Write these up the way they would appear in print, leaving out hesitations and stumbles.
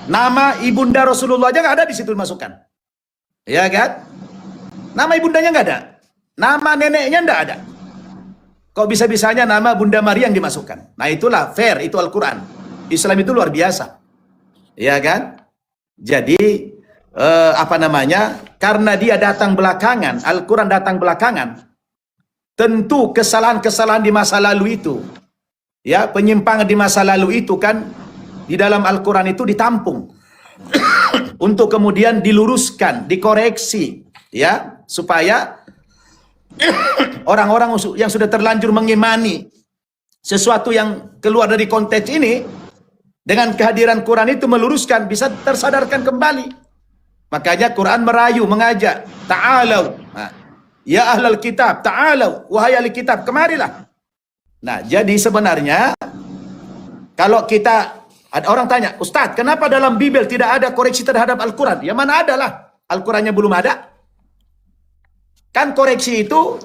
Nama ibunda Rasulullah aja nggak ada di situ dimasukkan. Ya kan? Nama ibundanya nggak ada. Nama neneknya nggak ada. Kok bisa-bisanya nama Bunda Maria yang dimasukkan? Nah itulah fair, itu Al-Quran. Islam itu luar biasa. Ya kan? Jadi, karena dia datang belakangan, Al-Quran datang belakangan, tentu kesalahan-kesalahan di masa lalu itu, ya, penyimpangan di masa lalu itu kan, di dalam Al-Quran itu ditampung. Untuk kemudian diluruskan, dikoreksi, ya, supaya orang-orang yang sudah terlanjur mengimani sesuatu yang keluar dari konteks ini, dengan kehadiran Quran itu meluruskan, bisa tersadarkan kembali. Makanya Quran merayu, mengajak, ta'alau, ya ahlal kitab, ta'alau, wahai ahli kitab, kemarilah. Nah, jadi sebenarnya kalau kita, ada orang tanya, Ustadz, kenapa dalam Bible tidak ada koreksi terhadap Al-Quran? Ya mana adalah, Al-Qurannya belum ada. Kan koreksi itu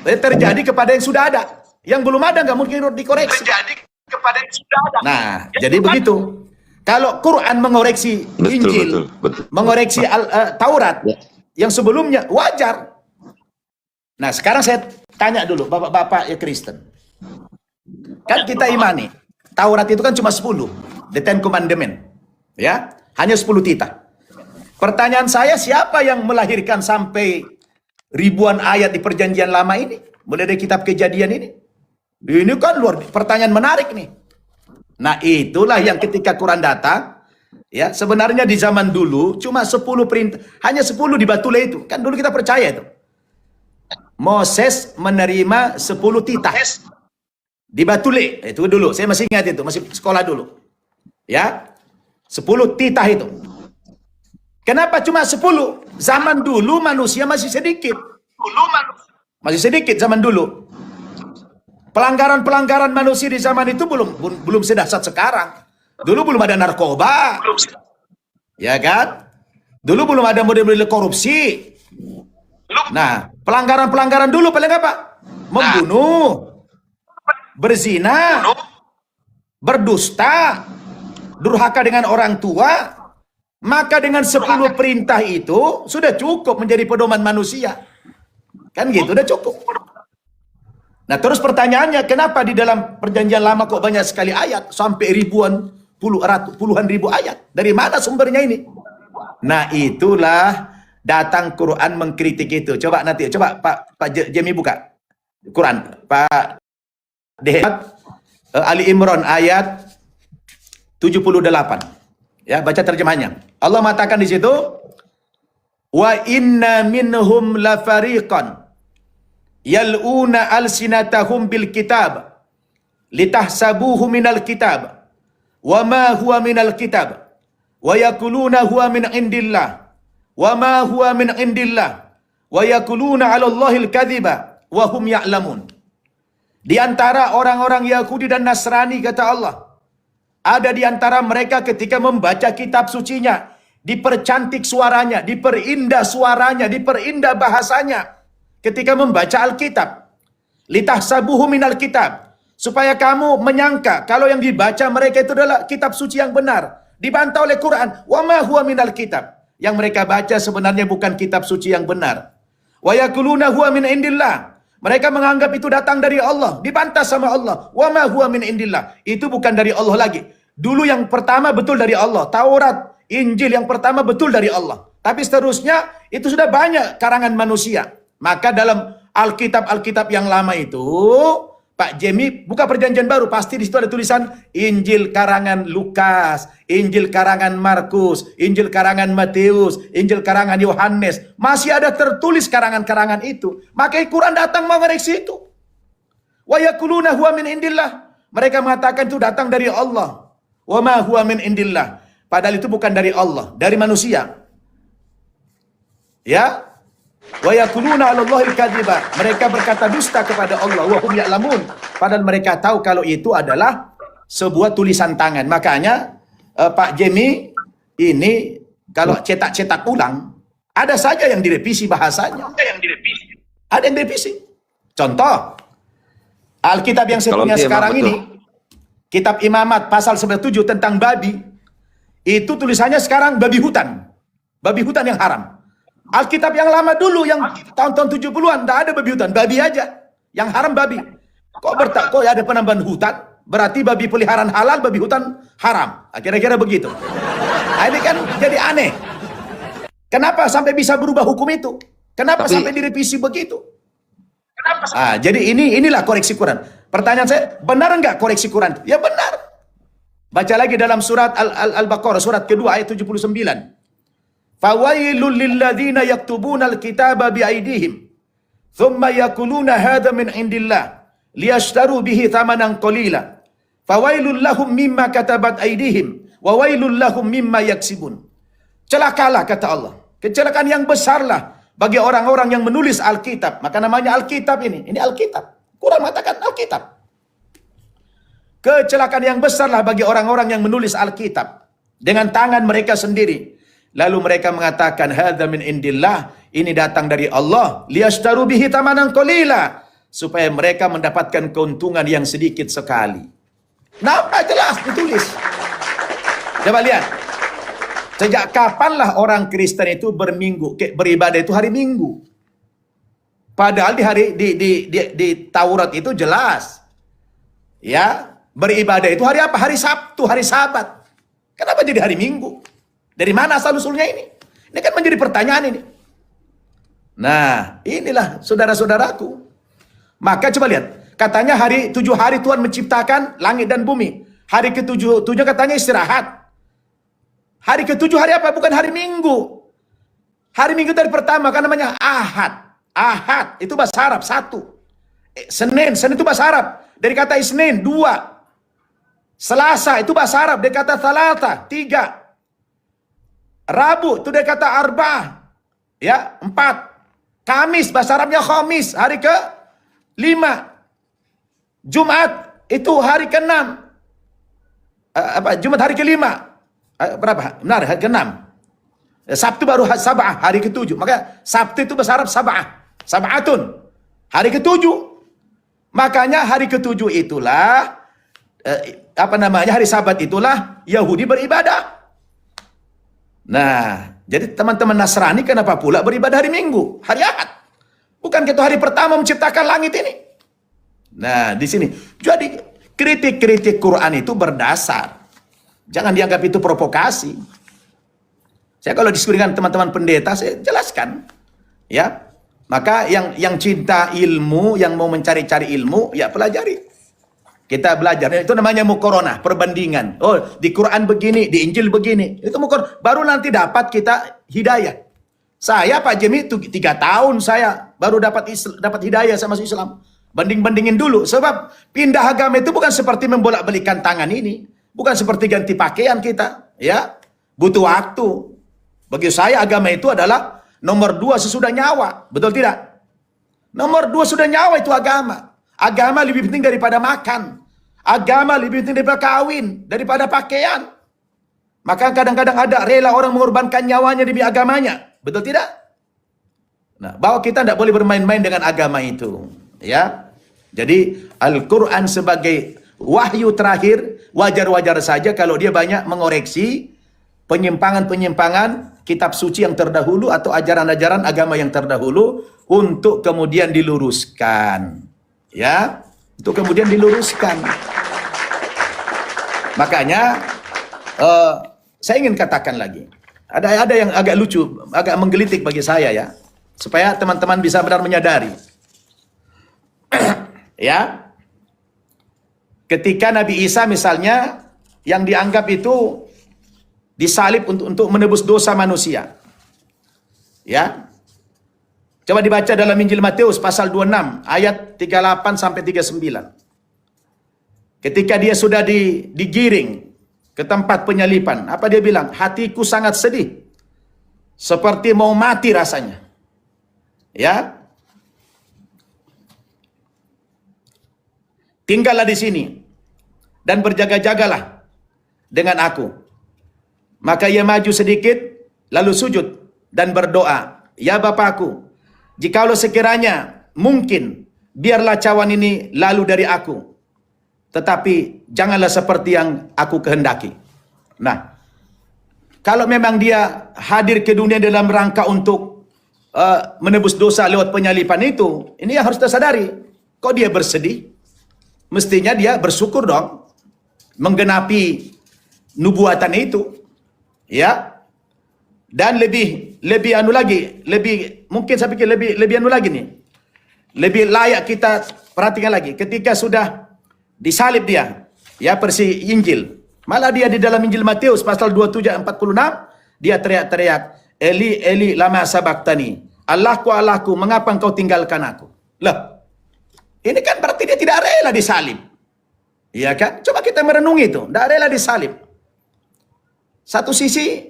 terjadi kepada yang sudah ada. Yang belum ada nggak mungkin dikoreksi. Terjadi kepada yang sudah ada. Nah, jadi begitu. Kalau Quran mengoreksi Injil, mengoreksi Taurat yang sebelumnya, wajar. Nah, sekarang saya tanya dulu, bapak-bapak ya Kristen. Kan kita imani, Taurat itu kan cuma 10, the Ten Commandment. Ya, hanya 10 titah. Pertanyaan saya, siapa yang melahirkan sampai ribuan ayat di perjanjian lama ini? Mulai dari kitab Kejadian ini. Ini kan pertanyaan menarik nih. Nah, itulah yang ketika Quran datang, ya, sebenarnya di zaman dulu cuma 10 perintah, hanya 10 di Batu Le itu. Kan dulu kita percaya itu. Moses menerima 10 titah di Batu Le. Itu dulu, saya masih ingat itu, masih sekolah dulu. Ya. 10 titah itu. Kenapa cuma 10? Zaman dulu manusia masih sedikit. Masih sedikit zaman dulu. Pelanggaran-pelanggaran manusia di zaman itu belum sedahsyat sekarang. Dulu belum ada narkoba. Ya kan? Dulu belum ada model-model korupsi. Nah, pelanggaran-pelanggaran dulu paling apa? Membunuh, berzina, berdusta, durhaka dengan orang tua. Maka dengan 10 perintah itu sudah cukup menjadi pedoman manusia. Kan gitu, udah cukup. Nah, terus pertanyaannya, kenapa di dalam perjanjian lama kok banyak sekali ayat? Sampai puluhan ribu ayat. Dari mana sumbernya ini? Nah, itulah datang Quran mengkritik itu. Coba nanti, coba Pak Jemi buka Quran. Pak Dehat, Ali Imran ayat 78. Ya, baca terjemahnya. Allah mengatakan di situ, wa inna minhum lafariqan yal'una alsinatahum bil kitab litahsabuhu minal kitab wa ma huwa minal kitab wa yakuluna huwa min indillah wa ma huwa min indillah wa yakuluna 'ala Allahil kadhiba wa hum ya'lamun. Di antara orang-orang Yahudi dan Nasrani, kata Allah, ada di antara mereka ketika membaca kitab sucinya, dipercantik suaranya, diperindah suaranya, diperindah bahasanya. Ketika membaca Alkitab, litahsabuhu minal kitab, supaya kamu menyangka kalau yang dibaca mereka itu adalah kitab suci yang benar. Dibantah oleh Quran, wa ma huwa minal kitab. Yang mereka baca sebenarnya bukan kitab suci yang benar. Wa yakuluna huwa min indillah. Mereka menganggap itu datang dari Allah. Dibantah sama Allah. Wa ma huwa min indillah. Itu bukan dari Allah lagi. Dulu yang pertama betul dari Allah. Taurat, Injil yang pertama betul dari Allah. Tapi seterusnya itu sudah banyak karangan manusia. Maka dalam Alkitab yang lama itu, Pak Jemi buka perjanjian baru, pasti di situ ada tulisan Injil karangan Lukas, Injil karangan Markus, Injil karangan Matius, Injil karangan Yohanes. Masih ada tertulis karangan-karangan itu. Maka Quran datang mengoreksi itu. Wa yakuluna huwa min indillah. Mereka mengatakan itu datang dari Allah. Wa ma huwa min indillah. Padahal itu bukan dari Allah, dari manusia. Ya. Wa yakuluna 'ala Allahil kadziba. Mereka berkata dusta kepada Allah, wa hum ya'lamun. Padahal mereka tahu kalau itu adalah sebuah tulisan tangan. Makanya Pak Jemi ini kalau cetak-cetak ulang, ada saja yang direvisi bahasanya. Ada yang direvisi. Contoh, Alkitab yang saya punya sekarang ini, Kitab Imamat pasal 97 tentang babi, Itu tulisannya sekarang babi hutan. Babi hutan yang haram. Alkitab yang lama dulu, yang tahun-tahun 70-an, tidak ada babi hutan. Babi aja. Yang haram babi. Kok ada penambahan hutan? Berarti babi peliharaan halal, babi hutan haram. Kira-kira begitu. Nah, ini kan jadi aneh. Kenapa sampai bisa berubah hukum itu? Kenapa sampai direvisi begitu? Jadi inilah koreksi Quran. Pertanyaan saya, benar enggak koreksi Quran? Ya benar. Baca lagi dalam surat Al-Baqarah, surat kedua ayat 79. Fawailul lilladzina yaktubuna al-kitaba biaidihim thumma yakuluna hadha min indillah liyashtaru bihi thamanan qalila. Fawailul lahum mimma katabat aidihim wa wailul lahum mimma yaksibun. Celakalah, kata Allah. Kecelakaan yang besarlah bagi orang-orang yang menulis Alkitab. Maka namanya Alkitab ini. Ini Alkitab. Quran mengatakan Alkitab. Kecelakaan yang besarlah bagi orang-orang yang menulis Alkitab dengan tangan mereka sendiri. Lalu mereka mengatakan, hadza min indillah, ini datang dari Allah, liyashtaru bihi thamanan qalila, supaya mereka mendapatkan keuntungan yang sedikit sekali. Nampak jelas ditulis. Coba lihat. Sejak kapanlah orang Kristen itu beribadah itu hari Minggu? Padahal di Taurat itu jelas. Ya, beribadah itu hari apa? Hari Sabtu, hari Sabat. Kenapa jadi hari Minggu? Dari mana asal-usulnya ini? Ini kan menjadi pertanyaan ini. Nah, inilah saudara-saudaraku. Maka coba lihat. Katanya 7 hari Tuhan menciptakan langit dan bumi. Hari ke-7 katanya istirahat. Hari ke-7 hari apa? Bukan hari Minggu. Hari Minggu dari pertama kan namanya Ahad. Ahad itu bahasa Arab 1. Senin itu bahasa Arab. Dari kata Isnin 2. Selasa itu bahasa Arab dari kata Thalatha 3. Rabu itu dari kata Arba'ah, ya 4. Kamis bahasa Arabnya Khamis, hari ke-5. Jumat itu hari ke-6. Jumat hari ke-5. Berapa? Benar, hari ke-6. Sabtu baru Sab'ah, hari ke-7. Maka Sabtu itu bahasa Arab Sab'ah. Sab'atun. Hari ke-7. Makanya hari ke-7 itulah hari Sabat itulah Yahudi beribadah. Nah, jadi teman-teman Nasrani kenapa pula beribadah hari Minggu, hari Ahad? Bukan itu hari pertama menciptakan langit ini. Nah, di sini. Jadi kritik-kritik Quran itu berdasar. Jangan dianggap itu provokasi. Saya kalau diskusi dengan teman-teman pendeta, saya jelaskan. Ya. Maka yang cinta ilmu, yang mau mencari-cari ilmu, ya pelajari. Kita belajar. Itu namanya muqaranah, perbandingan. Oh, di Quran begini, di Injil begini. Itu muqaranah. Baru nanti dapat kita hidayah. Saya Pak Jemi itu 3 tahun saya baru dapat hidayah sama Islam. Banding-bandingin dulu. Sebab pindah agama itu bukan seperti membolak-balikan tangan ini. Bukan seperti ganti pakaian kita. Ya, butuh waktu. Bagi saya agama itu adalah nomor 2 sesudah nyawa. Betul tidak? Nomor 2 sudah nyawa itu agama. Agama lebih penting daripada makan. Agama lebih penting daripada kawin, daripada pakaian. Maka kadang-kadang ada rela orang mengorbankan nyawanya demi agamanya. Betul tidak? Nah, bahwa kita tidak boleh bermain-main dengan agama itu. Ya. Jadi Al-Quran sebagai wahyu terakhir, wajar-wajar saja kalau dia banyak mengoreksi penyimpangan-penyimpangan kitab suci yang terdahulu atau ajaran-ajaran agama yang terdahulu untuk kemudian diluruskan. Ya, itu kemudian diluruskan. Makanya saya ingin katakan lagi, ada yang agak lucu, agak menggelitik bagi saya ya, supaya teman-teman bisa benar menyadari. Ya, ketika Nabi Isa misalnya yang dianggap itu disalib untuk menebus dosa manusia. Ya. Coba dibaca dalam Injil Matius pasal 26 ayat 38 sampai 39. Ketika dia sudah digiring ke tempat penyalipan, apa dia bilang? Hatiku sangat sedih. Seperti mau mati rasanya. Ya. Tinggallah di sini dan berjaga-jagalah dengan aku. Maka ia maju sedikit, lalu sujud dan berdoa, ya Bapakku, jikalau sekiranya mungkin, biarlah cawan ini lalu dari aku. Tetapi janganlah seperti yang aku kehendaki. Nah, Kalau memang dia hadir ke dunia dalam rangka untuk menebus dosa lewat penyalipan itu, ini yang harus kita sadari. Kok dia bersedih? Mestinya dia bersyukur dong, menggenapi nubuatan itu, ya. Dan lebih anu lagi, mungkin saya pikir lebih anu lagi nih. Lebih layak kita perhatikan lagi ketika sudah disalib dia, ya, persi Injil. Malah dia di dalam Injil Matius pasal 27:46 dia teriak-teriak, Eli Eli lama sabaktani, Allahku Allahku mengapa engkau tinggalkan aku. Lah, ini kan berarti dia tidak rela disalib. Iya kan? Coba kita merenungi itu, tidak rela disalib. Satu sisi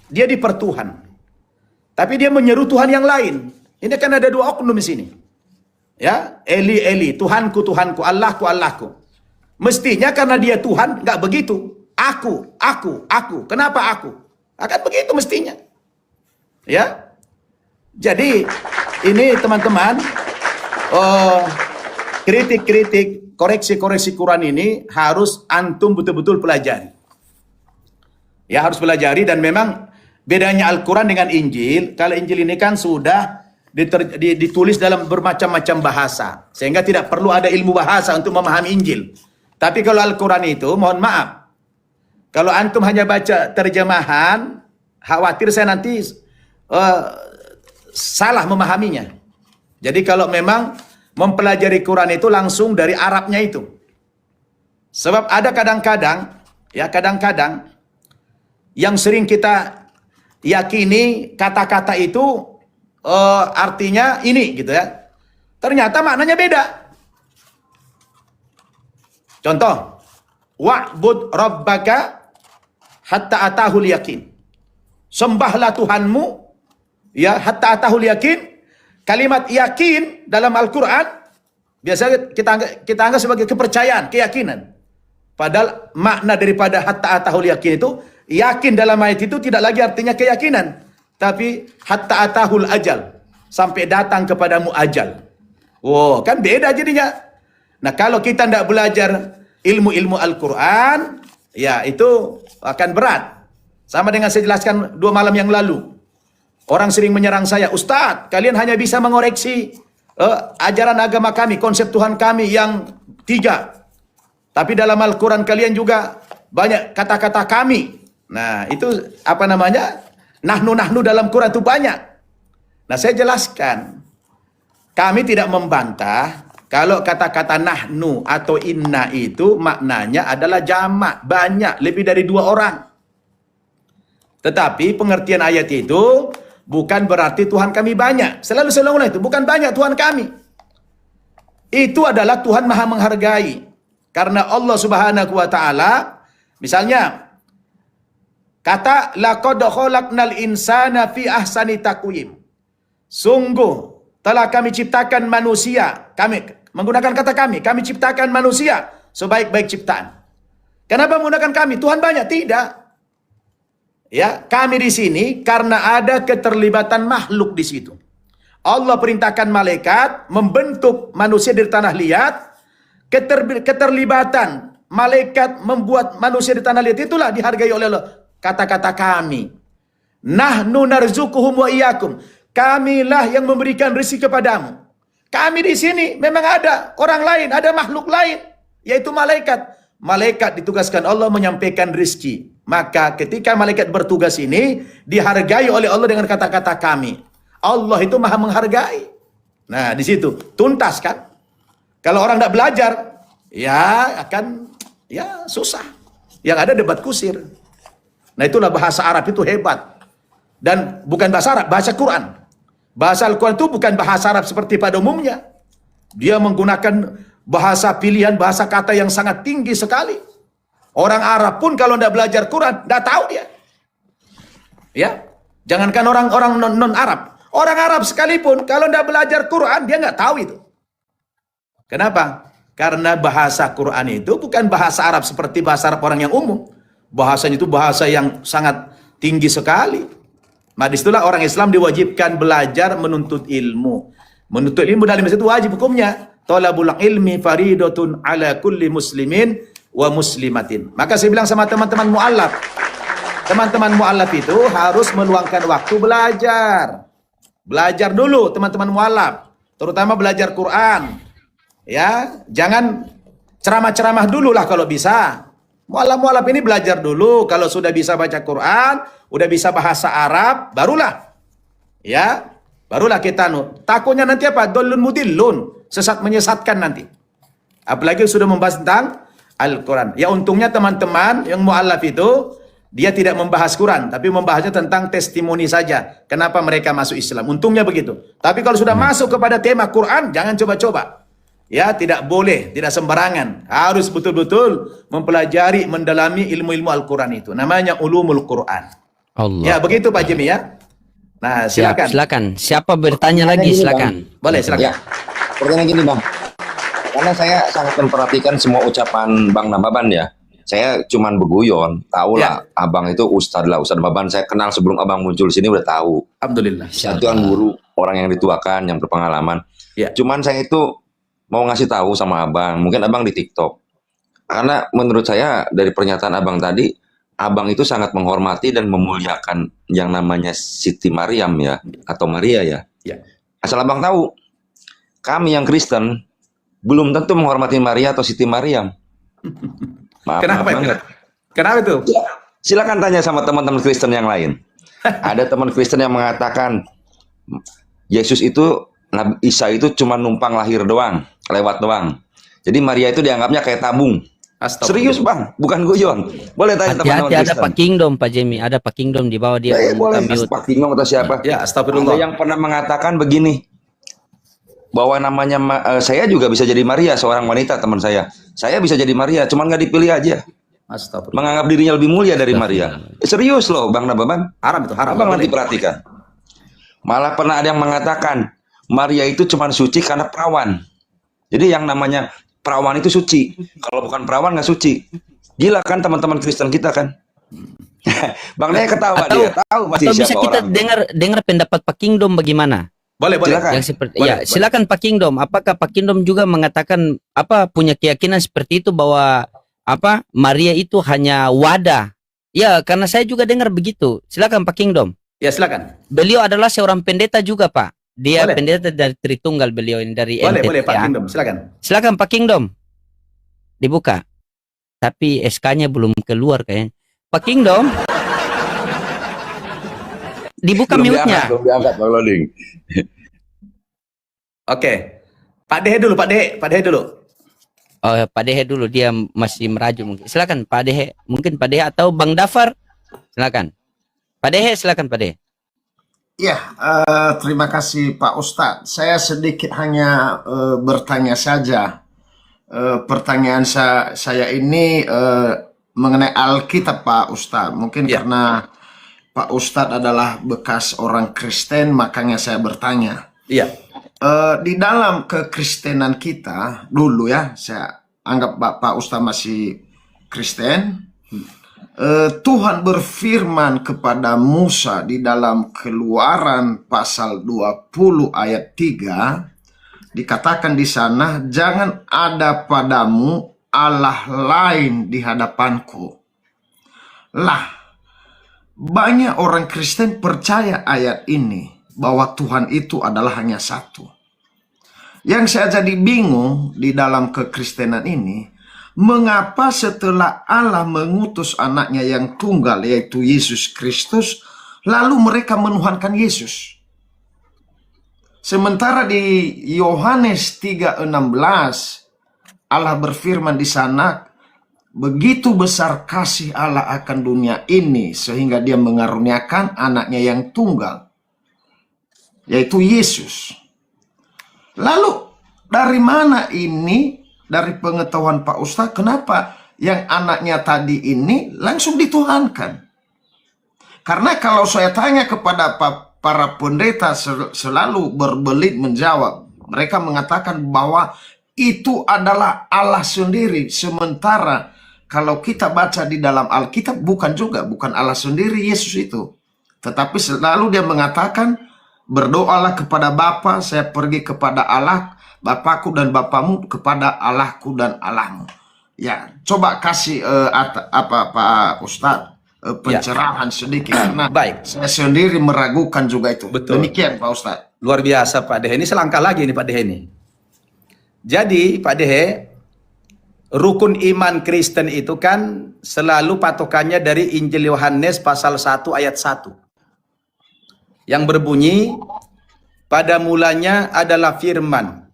dia dipertuhan, tapi dia menyeru Tuhan yang lain. Ini kan ada dua oknum di sini. Ya, Eli Eli, Tuhanku Tuhanku, Allahku Allahku. Mestinya karena dia Tuhan, nggak begitu. Aku. Kenapa aku? Akan begitu mestinya. Ya. Jadi, ini teman-teman, kritik-kritik, koreksi-koreksi Quran ini harus antum betul-betul pelajari. Ya, harus pelajari. Dan memang bedanya Al-Quran dengan Injil, kalau Injil ini kan sudah ditulis dalam bermacam-macam bahasa, sehingga tidak perlu ada ilmu bahasa untuk memahami Injil. Tapi kalau Al-Quran itu, mohon maaf, kalau antum hanya baca terjemahan, khawatir saya nanti salah memahaminya. Jadi kalau memang mempelajari Quran itu langsung dari Arabnya itu. Sebab ada kadang-kadang yang sering kita yakini kata-kata itu artinya ini gitu ya. Ternyata maknanya beda. Contoh, wa'bud rabbaka hatta atahul yakin. Sembahlah Tuhanmu ya hatta atahul yakin. Kalimat yakin dalam Al-Qur'an biasanya kita anggap sebagai kepercayaan, keyakinan. Padahal makna daripada hatta atahul yakin itu, yakin dalam ayat itu tidak lagi artinya keyakinan, tapi hatta atahul ajal, sampai datang kepadamu ajal. Wow, kan beda jadinya. Nah, kalau kita tidak belajar ilmu-ilmu Al-Quran, ya itu akan berat. Sama dengan saya jelaskan 2 malam yang lalu. Orang sering menyerang saya, Ustadz, kalian hanya bisa mengoreksi ajaran agama kami, konsep Tuhan kami yang 3. Tapi dalam Al-Quran kalian juga banyak kata-kata kami. Nah, itu nahnu dalam Quran itu banyak. Nah, saya jelaskan. Kami tidak membantah kalau kata-kata nahnu atau inna itu maknanya adalah jamak, banyak, lebih dari 2 orang. Tetapi pengertian ayat itu bukan berarti Tuhan kami banyak. Selalu ulang itu, bukan banyak Tuhan kami. Itu adalah Tuhan Maha menghargai. Karena Allah Subhanahu wa taala misalnya kata laqad khalaqnal insana fi ahsani taqwim. Sungguh telah kami ciptakan manusia. Kami menggunakan kata kami ciptakan manusia sebaik-baik ciptaan. Kenapa menggunakan kami? Tuhan banyak? Tidak. Ya, kami di sini karena ada keterlibatan makhluk di situ. Allah perintahkan malaikat membentuk manusia dari tanah liat. Keterlibatan malaikat membuat manusia di tanah liat itulah dihargai oleh Allah. Kata-kata kami. Nahnu narzukuhum wa iyyakum. Kamilah yang memberikan rezeki kepadamu. Kami di sini memang ada orang lain, ada makhluk lain, yaitu malaikat. Malaikat ditugaskan Allah menyampaikan rezeki. Maka ketika malaikat bertugas ini dihargai oleh Allah dengan kata-kata kami. Allah itu Maha menghargai. Nah, di situ tuntas kan? Kalau orang tidak belajar, ya akan susah. Yang ada debat kusir. Nah, itulah bahasa Arab itu hebat. Dan bukan bahasa Arab, bahasa Quran. Bahasa Al-Quran itu bukan bahasa Arab seperti pada umumnya. Dia menggunakan bahasa pilihan, bahasa kata yang sangat tinggi sekali. Orang Arab pun kalau tidak belajar Quran, tidak tahu dia. Ya, jangankan orang-orang non-Arab. Orang Arab sekalipun kalau tidak belajar Quran, dia nggak tahu itu. Kenapa? Karena bahasa Quran itu bukan bahasa Arab seperti bahasa Arab orang yang umum. Bahasanya itu bahasa yang sangat tinggi sekali. Nah, disitulah orang Islam diwajibkan belajar menuntut ilmu. Menuntut ilmu dalam Islam itu wajib hukumnya. Thalabul ilmi faridatun ala kulli muslimin wa muslimatin. Maka saya bilang sama teman-teman mu'allaf, teman-teman mualaf itu harus meluangkan waktu belajar. Belajar dulu teman-teman mualaf, terutama belajar Quran. Ya, jangan ceramah-ceramah dulu lah kalau bisa. Mualaf-mualaf ini belajar dulu, kalau sudah bisa baca Quran, udah bisa bahasa Arab, barulah ya, barulah kita takutnya nanti apa? Dollun mudillun, sesat menyesatkan nanti. Apalagi sudah membahas tentang Al-Quran. Ya untungnya teman-teman yang mualaf itu dia tidak membahas Quran, tapi membahasnya tentang testimoni saja. Kenapa mereka masuk Islam? Untungnya begitu. Tapi kalau sudah masuk kepada tema Quran, jangan coba-coba. Ya, tidak boleh, tidak sembarangan. Harus betul-betul mempelajari, mendalami ilmu-ilmu Al-Quran itu. Namanya ulumul Quran. Allah. Ya, begitu Pak Jimmy ya. Nah, silakan. Silakan. Siapa bertanya lagi? Silakan. Boleh, silakan. Ya, pertanyaan gini Bang. Karena saya sangat memperhatikan semua ucapan Bang Nababan ya. Saya cuman beguyon, tahu lah Abang itu Ustadz lah, Ustadz Nababan. Saya kenal sebelum Abang muncul sini udah tahu. Alhamdulillah. Satuan guru, orang yang dituakan, yang berpengalaman. Ya. Cuman saya itu mau ngasih tahu sama Abang, mungkin Abang di TikTok. Karena menurut saya dari pernyataan Abang tadi, Abang itu sangat menghormati dan memuliakan yang namanya Siti Maryam ya, atau Maria ya. Ya. Asal Abang tahu, kami yang Kristen belum tentu menghormati Maria atau Siti Maryam. Maaf, Kenapa maaf itu? banget. Kenapa itu? Silakan tanya sama teman-teman Kristen yang lain. Ada teman Kristen yang mengatakan Yesus itu, Nabi Isa itu cuma numpang lahir doang, lewat doang. Jadi Maria itu dianggapnya kayak tabung. Serius Bang, bukan guyon. Boleh tanya teman-teman Hati-hati, ada Kristen. Pak Kingdom, Pak Jimmy. Ada Pak Kingdom di bawah dia. Boleh, mute. Pak Kingdom atau siapa? Ya, Ada astagfirullah. yang pernah mengatakan begini, bahwa namanya saya juga bisa jadi Maria, seorang wanita teman saya. Saya bisa jadi Maria, cuman nggak dipilih aja. Astagfirullah. Menganggap dirinya lebih mulia dari Maria. Serius loh Bang Nababan. Haram itu, haram. Abang Boleh. nanti perhatikan. Malah pernah ada yang mengatakan Maria itu cuma suci karena perawan. Jadi yang namanya perawan itu suci. Kalau bukan perawan nggak suci. Gila kan teman-teman Kristen kita kan. Bang Naya ketawa Atau- dia. Tahu pasti Atau bisa siapa kita orang. dengar pendapat Pak Kingdom bagaimana? Boleh, boleh. Silakan. Yang seperti Boleh, ya, boleh. silakan Pak Kingdom. Apakah Pak Kingdom juga mengatakan punya keyakinan seperti itu bahwa Maria itu hanya wadah? Ya, karena saya juga dengar begitu. Silakan Pak Kingdom. Ya, silakan. Beliau adalah seorang pendeta juga, Pak. Dia Boleh. pendeta dari Tritunggal, beliau ini dari Boleh, NTT, boleh Pak ya. Kingdom, silakan. Silakan Pak Kingdom. Dibuka. Tapi SK-nya belum keluar kayaknya. Pak Kingdom. Dibuka mute-nya. Belum diangkat Bang Loading. Oke. Pak Dehe dulu, Pak Dehe dulu. Oh, Pak Dehe dulu, dia masih meraju mungkin. Silakan Pak Dehe, mungkin Pak Dehe atau Bang Dafar. Silakan. Pak Dehe, silakan Pak Dehe. Ya, terima kasih Pak Ustadz. Saya sedikit hanya bertanya saja. Pertanyaan saya ini mengenai Alkitab Pak Ustadz. Mungkin Ya. karena Pak Ustadz adalah bekas orang Kristen, makanya saya bertanya. Iya. Di dalam kekristenan kita dulu ya, saya anggap Pak Ustadz masih Kristen. Tuhan berfirman kepada Musa di dalam Keluaran pasal 20 ayat 3, dikatakan di sana, jangan ada padamu Allah lain di hadapanku. Lah, banyak orang Kristen percaya ayat ini, bahwa Tuhan itu adalah hanya satu. Yang saya jadi bingung di dalam kekristenan ini, mengapa setelah Allah mengutus anaknya yang tunggal, yaitu Yesus Kristus, lalu mereka menuhankan Yesus? Sementara di Yohanes 3:16, Allah berfirman di sana, begitu besar kasih Allah akan dunia ini, sehingga dia mengaruniakan anaknya yang tunggal, yaitu Yesus. Lalu dari mana ini? Dari pengetahuan Pak Ustadz, kenapa yang anaknya tadi ini langsung dituhankan? Karena kalau saya tanya kepada para pendeta, selalu berbelit menjawab. Mereka mengatakan bahwa itu adalah Allah sendiri. Sementara kalau kita baca di dalam Alkitab, bukan Allah sendiri Yesus itu. Tetapi selalu dia mengatakan, berdoalah kepada Bapa, saya pergi kepada Allah, Bapakku dan Bapamu, kepada Allahku dan Allahmu. Ya, coba kasih Pak Ustadz. pencerahan sedikit karena Baik. saya sendiri meragukan juga itu. Betul. Demikian Pak Ustadz. Luar biasa Pak Dehe. Ini selangkah lagi nih Pak Dehe ini. Jadi Pak Dehe, rukun iman Kristen itu kan selalu patokannya dari Injil Yohanes pasal 1 ayat 1. Yang berbunyi, pada mulanya adalah firman.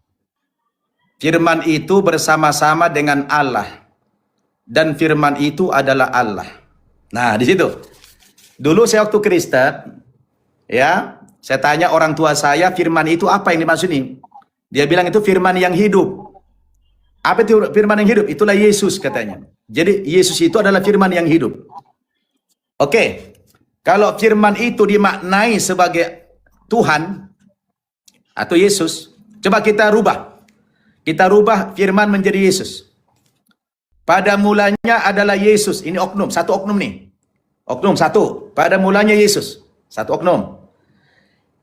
Firman itu bersama-sama dengan Allah. Dan firman itu adalah Allah. Nah, di situ. Dulu saya waktu Kristen, ya, saya tanya orang tua saya, firman itu apa yang dimaksud ini? Dia bilang itu firman yang hidup. Apa itu firman yang hidup? Itulah Yesus katanya. Jadi Yesus itu adalah firman yang hidup. Oke. Kalau firman itu dimaknai sebagai Tuhan atau Yesus, coba kita rubah. Kita rubah firman menjadi Yesus. Pada mulanya adalah Yesus. Ini oknum, satu oknum nih. Oknum satu. Pada mulanya Yesus. Satu oknum.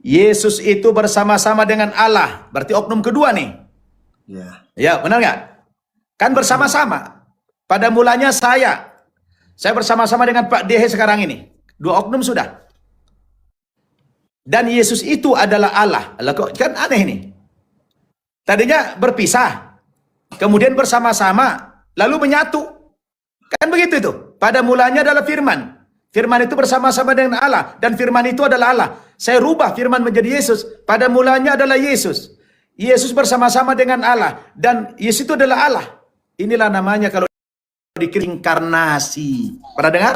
Yesus itu bersama-sama dengan Allah. Berarti oknum kedua nih. Ya. Ya, benar nggak? Kan bersama-sama. Pada mulanya saya bersama-sama dengan Pak Dehe sekarang ini. Dua oknum sudah. Dan Yesus itu adalah Allah. Lah kok kan aneh nih. Tadinya berpisah. Kemudian bersama-sama. Lalu menyatu. Kan begitu itu. Pada mulanya adalah firman. Firman itu bersama-sama dengan Allah. Dan firman itu adalah Allah. Saya rubah firman menjadi Yesus. Pada mulanya adalah Yesus. Yesus bersama-sama dengan Allah. Dan Yesus itu adalah Allah. Inilah namanya kalau dikirim inkarnasi. Pernah dengar?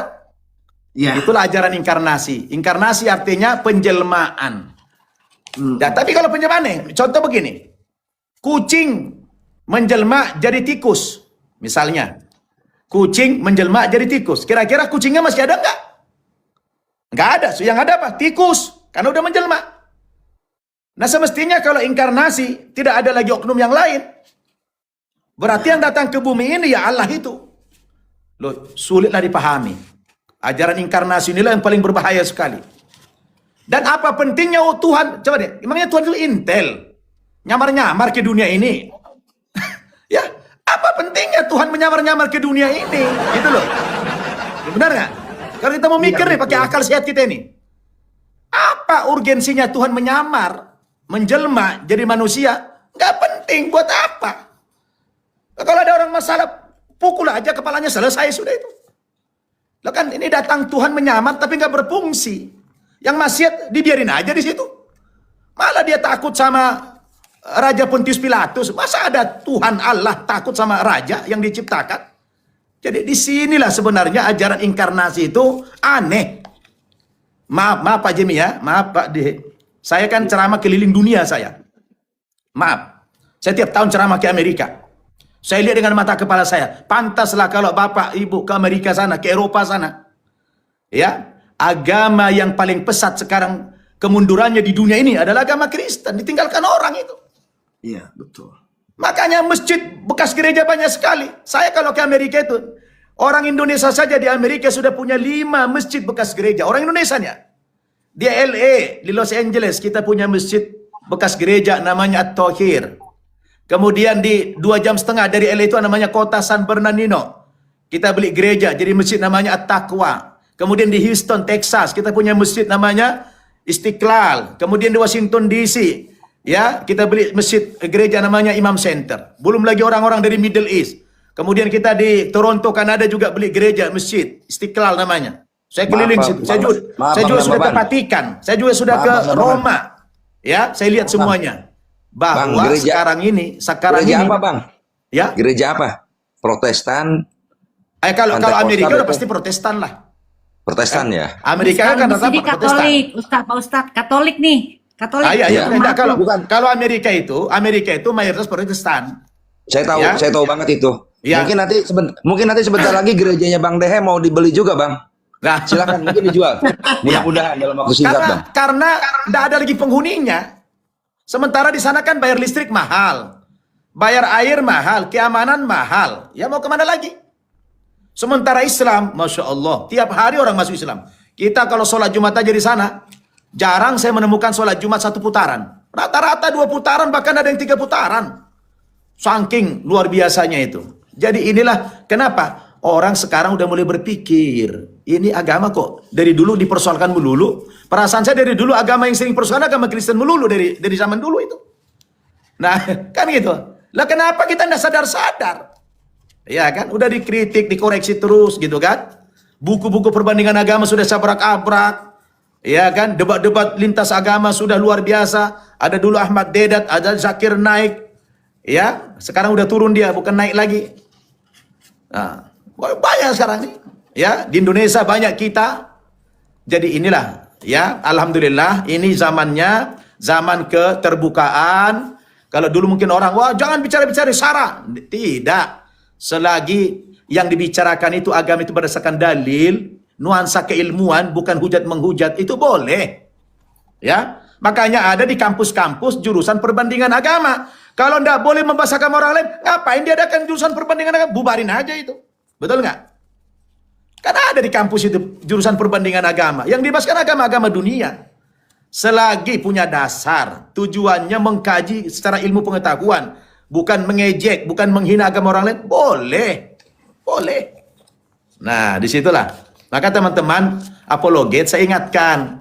Ya. Itulah ajaran inkarnasi. Inkarnasi artinya penjelmaan. Nah, tapi kalau penjelmaan, contoh begini. Kucing menjelma jadi tikus. Misalnya. Kucing menjelma jadi tikus. Kira-kira kucingnya masih ada enggak? Enggak ada. So, yang ada apa? Tikus. Karena udah menjelma. Nah semestinya kalau inkarnasi tidak ada lagi oknum yang lain. Berarti yang datang ke bumi ini ya Allah itu. Loh, sulitlah dipahami. Ajaran inkarnasi inilah yang paling berbahaya sekali. Dan apa pentingnya Tuhan? Coba deh, emangnya Tuhan itu intel? Nyamar-nyamar ke dunia ini? Ya, apa pentingnya Tuhan menyamar-nyamar ke dunia ini? Gitu loh. Ya, benar nggak? Kalau kita mau mikir nih pakai akal sehat kita ini. Apa urgensinya Tuhan menyamar, menjelma jadi manusia? Nggak penting, buat apa? Kalau ada orang masalah, pukul aja kepalanya, selesai sudah itu. Lah kan ini datang Tuhan menyamar tapi nggak berfungsi. Yang maksiat dibiarin aja di situ. Malah dia takut sama Raja Pontius Pilatus. Masa ada Tuhan Allah takut sama raja yang diciptakan? Jadi disinilah sebenarnya ajaran inkarnasi itu aneh. Maaf Pak Jimmy ya, maaf Pak De. Saya kan ceramah keliling dunia saya. Maaf, saya tiap tahun ceramah ke Amerika. Saya lihat dengan mata kepala saya, pantaslah kalau Bapak Ibu ke Amerika sana, ke Eropa sana. Ya, agama yang paling pesat sekarang kemundurannya di dunia ini adalah agama Kristen, ditinggalkan orang itu. Iya, betul. Makanya masjid bekas gereja banyak sekali. Saya kalau ke Amerika itu, orang Indonesia saja di Amerika sudah punya 5 masjid bekas gereja. Orang Indonesia nya. Di LA, di Los Angeles, kita punya masjid bekas gereja namanya At-Tahir. Kemudian di 2,5 jam dari LA itu namanya kota San Bernardino. Kita beli gereja, jadi masjid namanya At-Taqwa. Kemudian di Houston, Texas, kita punya masjid namanya Istiqlal. Kemudian di Washington DC, ya, kita beli masjid gereja namanya Imam Center. Belum lagi orang-orang dari Middle East. Kemudian kita di Toronto, Kanada juga beli gereja masjid Istiqlal namanya. Saya keliling situ. Saya juga sudah ke Vatikan. Saya juga sudah ke Roma. Ya, saya lihat semuanya. Bahwa gereja, sekarang ini gereja apa, Bang? Ya. Gereja apa? Protestan. Kalau Amerika udah pasti Protestan lah. Protestan ya. Amerika kan rata-rata Protestan. Katolik, Pak Ustadz, Katolik nih. Katolik. Iya. Kalau Amerika itu mayoritas Protestan. Saya tahu, ya? saya tahu banget itu. Ya. Mungkin nanti sebentar lagi gerejanya Bang Dehe mau dibeli juga, Bang. Nah, Silakan mungkin dijual. Mudah-mudahan dalam waktu singkat, Bang. Karena tidak ada lagi penghuninya. Sementara di sana kan bayar listrik mahal, bayar air mahal, keamanan mahal. Ya mau kemana lagi? Sementara Islam, Masya Allah, tiap hari orang masuk Islam. Kita kalau sholat Jumat aja di sana, jarang saya menemukan sholat Jumat 1 putaran. Rata-rata 2 putaran, bahkan ada yang 3 putaran. Saking luar biasanya itu. Jadi inilah kenapa orang sekarang udah mulai berpikir, ini agama kok dari dulu dipersoalkan melulu. Perasaan saya dari dulu agama yang sering persoalkan agama Kristen melulu dari zaman dulu itu. Nah, kan gitu. Lah kenapa kita nggak sadar-sadar? Ya kan, udah dikritik, dikoreksi terus gitu kan. Buku-buku perbandingan agama sudah sabrak-abrak. Ya kan, debat-debat lintas agama sudah luar biasa. Ada dulu Ahmad Dedat, ada Zakir Naik. Ya, sekarang udah turun dia, bukan naik lagi. Nah, banyak sekarang nih. Ya, di Indonesia banyak kita. Jadi inilah, ya, alhamdulillah ini zamannya, zaman keterbukaan. Kalau dulu mungkin orang, wah jangan bicara-bicara sara. Tidak. Selagi yang dibicarakan itu agama itu berdasarkan dalil, nuansa keilmuan, bukan hujat menghujat, itu boleh. Ya, makanya ada di kampus-kampus jurusan perbandingan agama. Kalau ndak boleh membahas agama orang lain, ngapain diadakan jurusan perbandingan agama? Bubarin aja itu. Betul nggak? Karena ada di kampus itu jurusan perbandingan agama. Yang dibahaskan agama-agama dunia. Selagi punya dasar, tujuannya mengkaji secara ilmu pengetahuan, bukan mengejek, bukan menghina agama orang lain, boleh. Boleh. Nah, disitulah. Maka teman-teman, apologet saya ingatkan,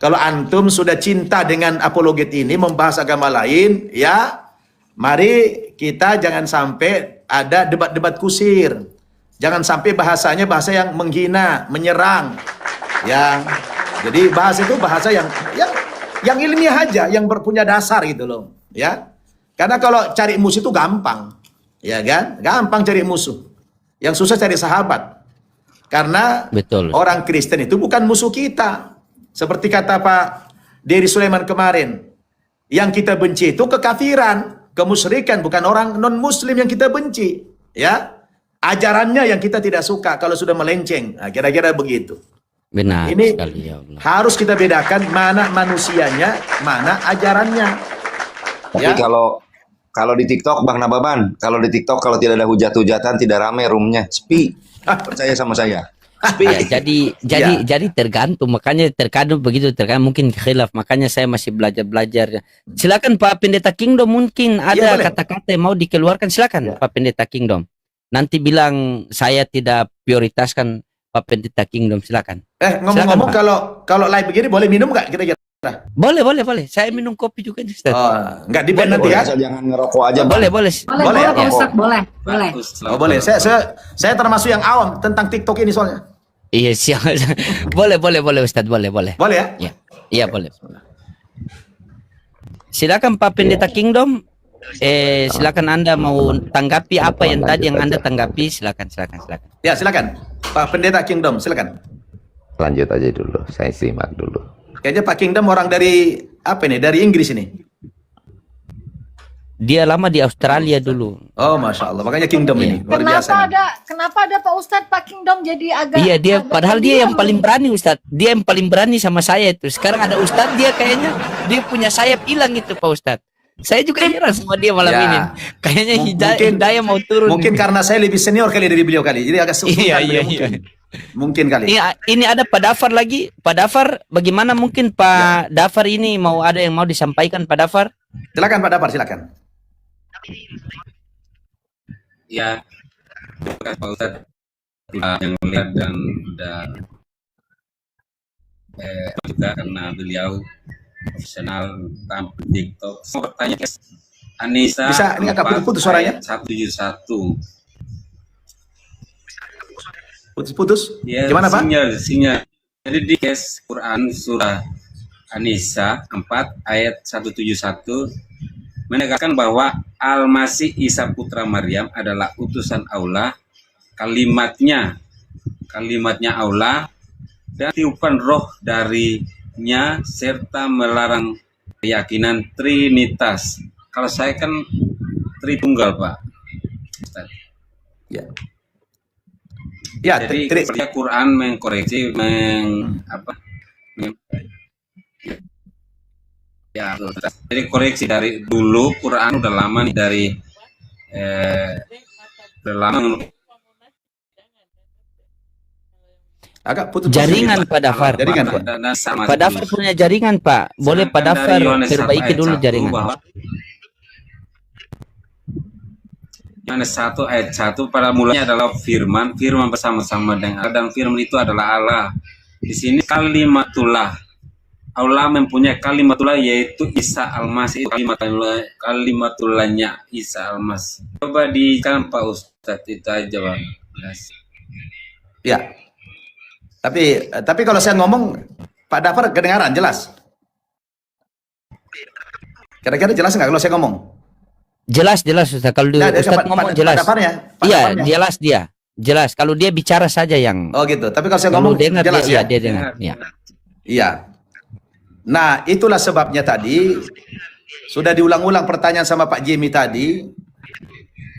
kalau antum sudah cinta dengan apologet ini, membahas agama lain, ya, mari kita jangan sampai ada debat-debat kusir. Jangan sampai bahasanya bahasa yang menghina, menyerang. Ya. Jadi bahasa itu bahasa yang ilmiah aja, yang berpunya dasar gitu loh, ya. Karena kalau cari musuh itu gampang. Ya kan? Gampang cari musuh. Yang susah cari sahabat. Karena Betul. orang Kristen itu bukan musuh kita. Seperti kata Pak Dery Sulaiman kemarin. Yang kita benci itu kekafiran, kemusyrikan, bukan orang non-muslim yang kita benci. Ya. Ajarannya yang kita tidak suka kalau sudah melenceng. Nah, kira-kira begitu. Benar Ini sekali ya Allah. harus kita bedakan mana manusianya, mana ajarannya. Tapi Ya. kalau di TikTok Bang Nababan, kalau di TikTok kalau tidak ada hujat-hujatan tidak rame roomnya, sepi. Percaya sama saya. Ya, jadi tergantung, makanya terkadang begitu, terkadang mungkin khilaf, makanya saya masih belajar. Silakan Pak Pendeta Kingdom, mungkin ada boleh. kata-kata yang mau dikeluarkan, silakan Pak Pendeta Kingdom. Nanti bilang saya tidak prioritaskan Pak Pendeta Kingdom, silakan. Ngomong-ngomong, Silakan, kalau live begini boleh minum nggak kira-kira? Boleh. Saya minum kopi juga nih, Ustaz. Nggak di ban nanti Boleh, ya? asal jangan ngerokok aja. Bang. Boleh. Boleh, Boleh ya? Pak Ustadz, boleh. Oh boleh. Saya termasuk yang awam tentang TikTok ini soalnya. Iya, siap. boleh Ustaz, boleh. Boleh ya? Iya, boleh. Silakan Pak Pendeta Kingdom. Silakan Anda mau tanggapi apa yang tadi yang Anda tanggapi, silakan. Ya silakan. Pak Pendeta Kingdom, silakan. Lanjut aja dulu, saya simak dulu. Kayaknya Pak Kingdom orang dari apa nih? Dari Inggris ini. Dia lama di Australia dulu. Oh masya Allah, makanya Kingdom ini luar biasa. Kenapa ada Pak Ustadz Pak Kingdom jadi agak Iya, dia agak padahal dia yang pendiam? paling berani, Ustadz. Dia yang paling berani sama saya itu. Sekarang ada Ustadz, dia kayaknya dia punya sayap hilang itu, Pak Ustadz. Saya juga heran sama dia malam Ya. ini. Kayaknya hidayah mau turun. Mungkin karena saya lebih senior kali dari beliau kali, jadi agak susah. Iya. Mungkin kali. Ini ada Pak Dafar lagi. Pak Dafar, bagaimana mungkin Pak Dafar ini mau ada yang mau disampaikan Pak Dafar? Silakan Pak Dafar, silakan. Ya, terima kasih Pak Ustadz yang melihat dan juga karena beliau profesional tampil TikTok. Saya bertanya, Anissa Bisa, ini agak putus-putus suaranya. 171. Putus-putus. Ya, Gimana Pak? sinyal. Jadi di kes Quran surah Anissa 4 ayat 171 menegaskan bahwa Al-Masih Isa putra Maryam adalah utusan Allah, kalimatnya Allah, dan tiupan roh darinya serta melarang keyakinan Trinitas. Kalau saya kan Tritunggal, Pak Ustaz. Ya. Ya, Jadi sepertinya Quran mengkoreksi, ya, jadi koreksi dari dulu Quran udah lama nih udah lama agak putus. Jaringan Pak Dafar. Jaringan, Pak. Pak Dafar punya jaringan, Pak. Boleh Pak Dafar perbaiki dulu jaringan. Yohanes 1 ayat 1, pada mulanya adalah firman, firman bersama-sama dengan Allah, dan firman itu adalah Allah. Di sini kalimatullah, Allah mempunyai kalimatullah, yaitu Isa Al-Masih. Kalimatullahnya Isa Al-Masih. Coba dikan Pak Ustadz, itu aja Bang. Ya. Tapi kalau saya ngomong, Pak Dafar kedengaran jelas. Kira-kira jelas nggak kalau saya ngomong? Jelas Ustaz. Kalau Nah, Ustaz ngomong jelas. Pak Iya, Dafarnya. jelas dia. Jelas. Kalau dia bicara saja yang Oh gitu. Tapi kalau saya kalau ngomong dengar jelas dia, ya. dia dengar. Iya. Iya. Nah, itulah sebabnya tadi sudah diulang-ulang pertanyaan sama Pak Jimmy tadi.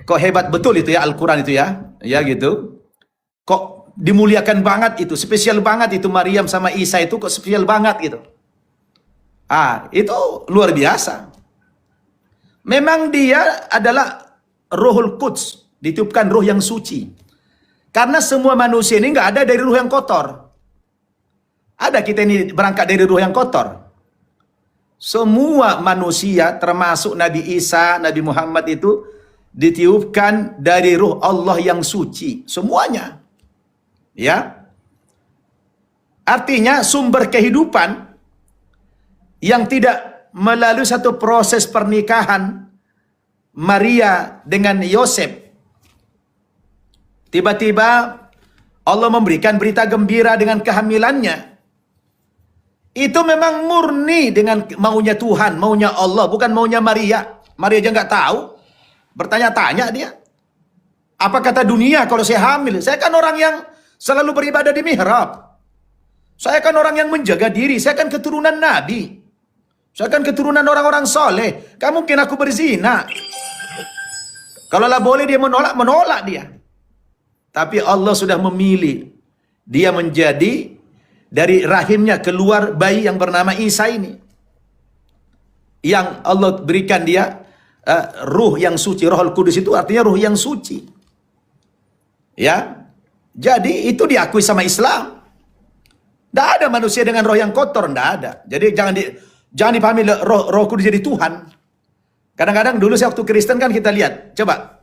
Kok hebat betul itu ya Al-Quran itu ya? Ya gitu. Kok dimuliakan banget itu, spesial banget itu Maryam sama Isa itu kok spesial banget gitu. Itu luar biasa. Memang dia adalah Ruhul Quds, ditiupkan roh yang suci. Karena semua manusia ini nggak ada dari ruh yang kotor. Ada kita ini berangkat dari ruh yang kotor. Semua manusia termasuk Nabi Isa, Nabi Muhammad itu ditiupkan dari ruh Allah yang suci. Semuanya. Ya. Artinya sumber kehidupan yang tidak melalui satu proses pernikahan Maria dengan Yosef. Tiba-tiba Allah memberikan berita gembira dengan kehamilannya. Itu memang murni dengan maunya Tuhan, maunya Allah, bukan maunya Maria. Maria aja nggak tahu. Bertanya-tanya dia. Apa kata dunia kalau saya hamil? Saya kan orang yang selalu beribadah di mihrab. Saya kan orang yang menjaga diri. Saya kan keturunan Nabi. Saya kan keturunan orang-orang soleh. Gak mungkin aku berzina. Kalau lah boleh dia menolak, menolak dia. Tapi Allah sudah memilih. Dia menjadi dari rahimnya keluar bayi yang bernama Isa ini. Yang Allah berikan dia ruh yang suci. Rohul Kudus itu artinya ruh yang suci. Ya. Jadi itu diakui sama Islam. Tidak ada manusia dengan roh yang kotor. Tidak ada. Jadi jangan dipahami roh kudus jadi Tuhan. Kadang-kadang dulu saya waktu Kristen kan kita lihat. Coba.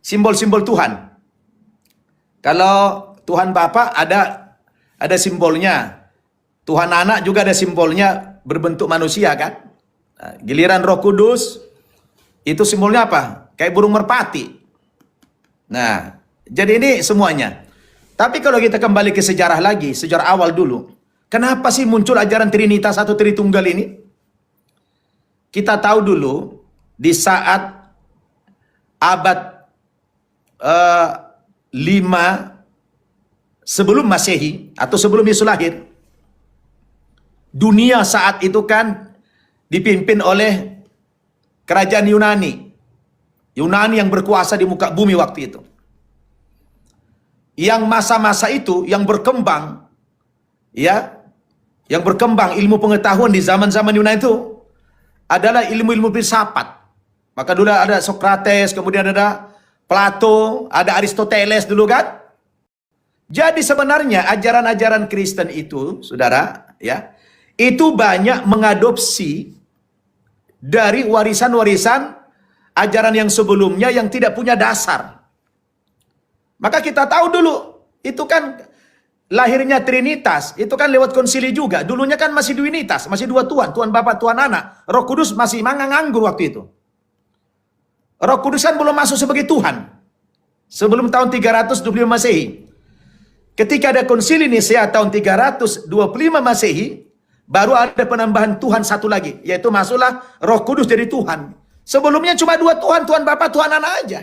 Simbol-simbol Tuhan. Kalau Tuhan Bapa ada simbolnya. Tuhan Anak juga ada simbolnya berbentuk manusia kan. Nah, giliran Roh Kudus itu simbolnya apa? Kayak burung merpati. Nah, jadi ini semuanya. Tapi kalau kita kembali ke sejarah lagi, sejarah awal dulu. Kenapa sih muncul ajaran Trinitas atau Tritunggal ini? Kita tahu dulu di saat abad 5 sebelum Masehi atau sebelum Yesus lahir, dunia saat itu kan dipimpin oleh kerajaan Yunani. Yunani yang berkuasa di muka bumi waktu itu. Yang masa-masa itu yang berkembang, ya, yang berkembang ilmu pengetahuan di zaman-zaman Yunani itu adalah ilmu-ilmu filsafat. Maka dulu ada Sokrates, kemudian ada Plato, ada Aristoteles dulu kan. Jadi sebenarnya ajaran-ajaran Kristen itu, saudara, ya, itu banyak mengadopsi dari warisan-warisan ajaran yang sebelumnya yang tidak punya dasar. Maka kita tahu dulu, itu kan lahirnya Trinitas, itu kan lewat konsili juga. Dulunya kan masih duinitas, masih dua Tuhan, Tuhan Bapa, Tuhan Anak. Roh Kudus masih nganggur waktu itu. Roh Kudus kan belum masuk sebagai Tuhan. Sebelum tahun 325 Masehi. Ketika ada konsili Nisea tahun 325 Masehi, baru ada penambahan Tuhan satu lagi, yaitu masuklah Roh Kudus jadi Tuhan. Sebelumnya cuma dua Tuhan, Tuhan Bapa, Tuhan Anak aja.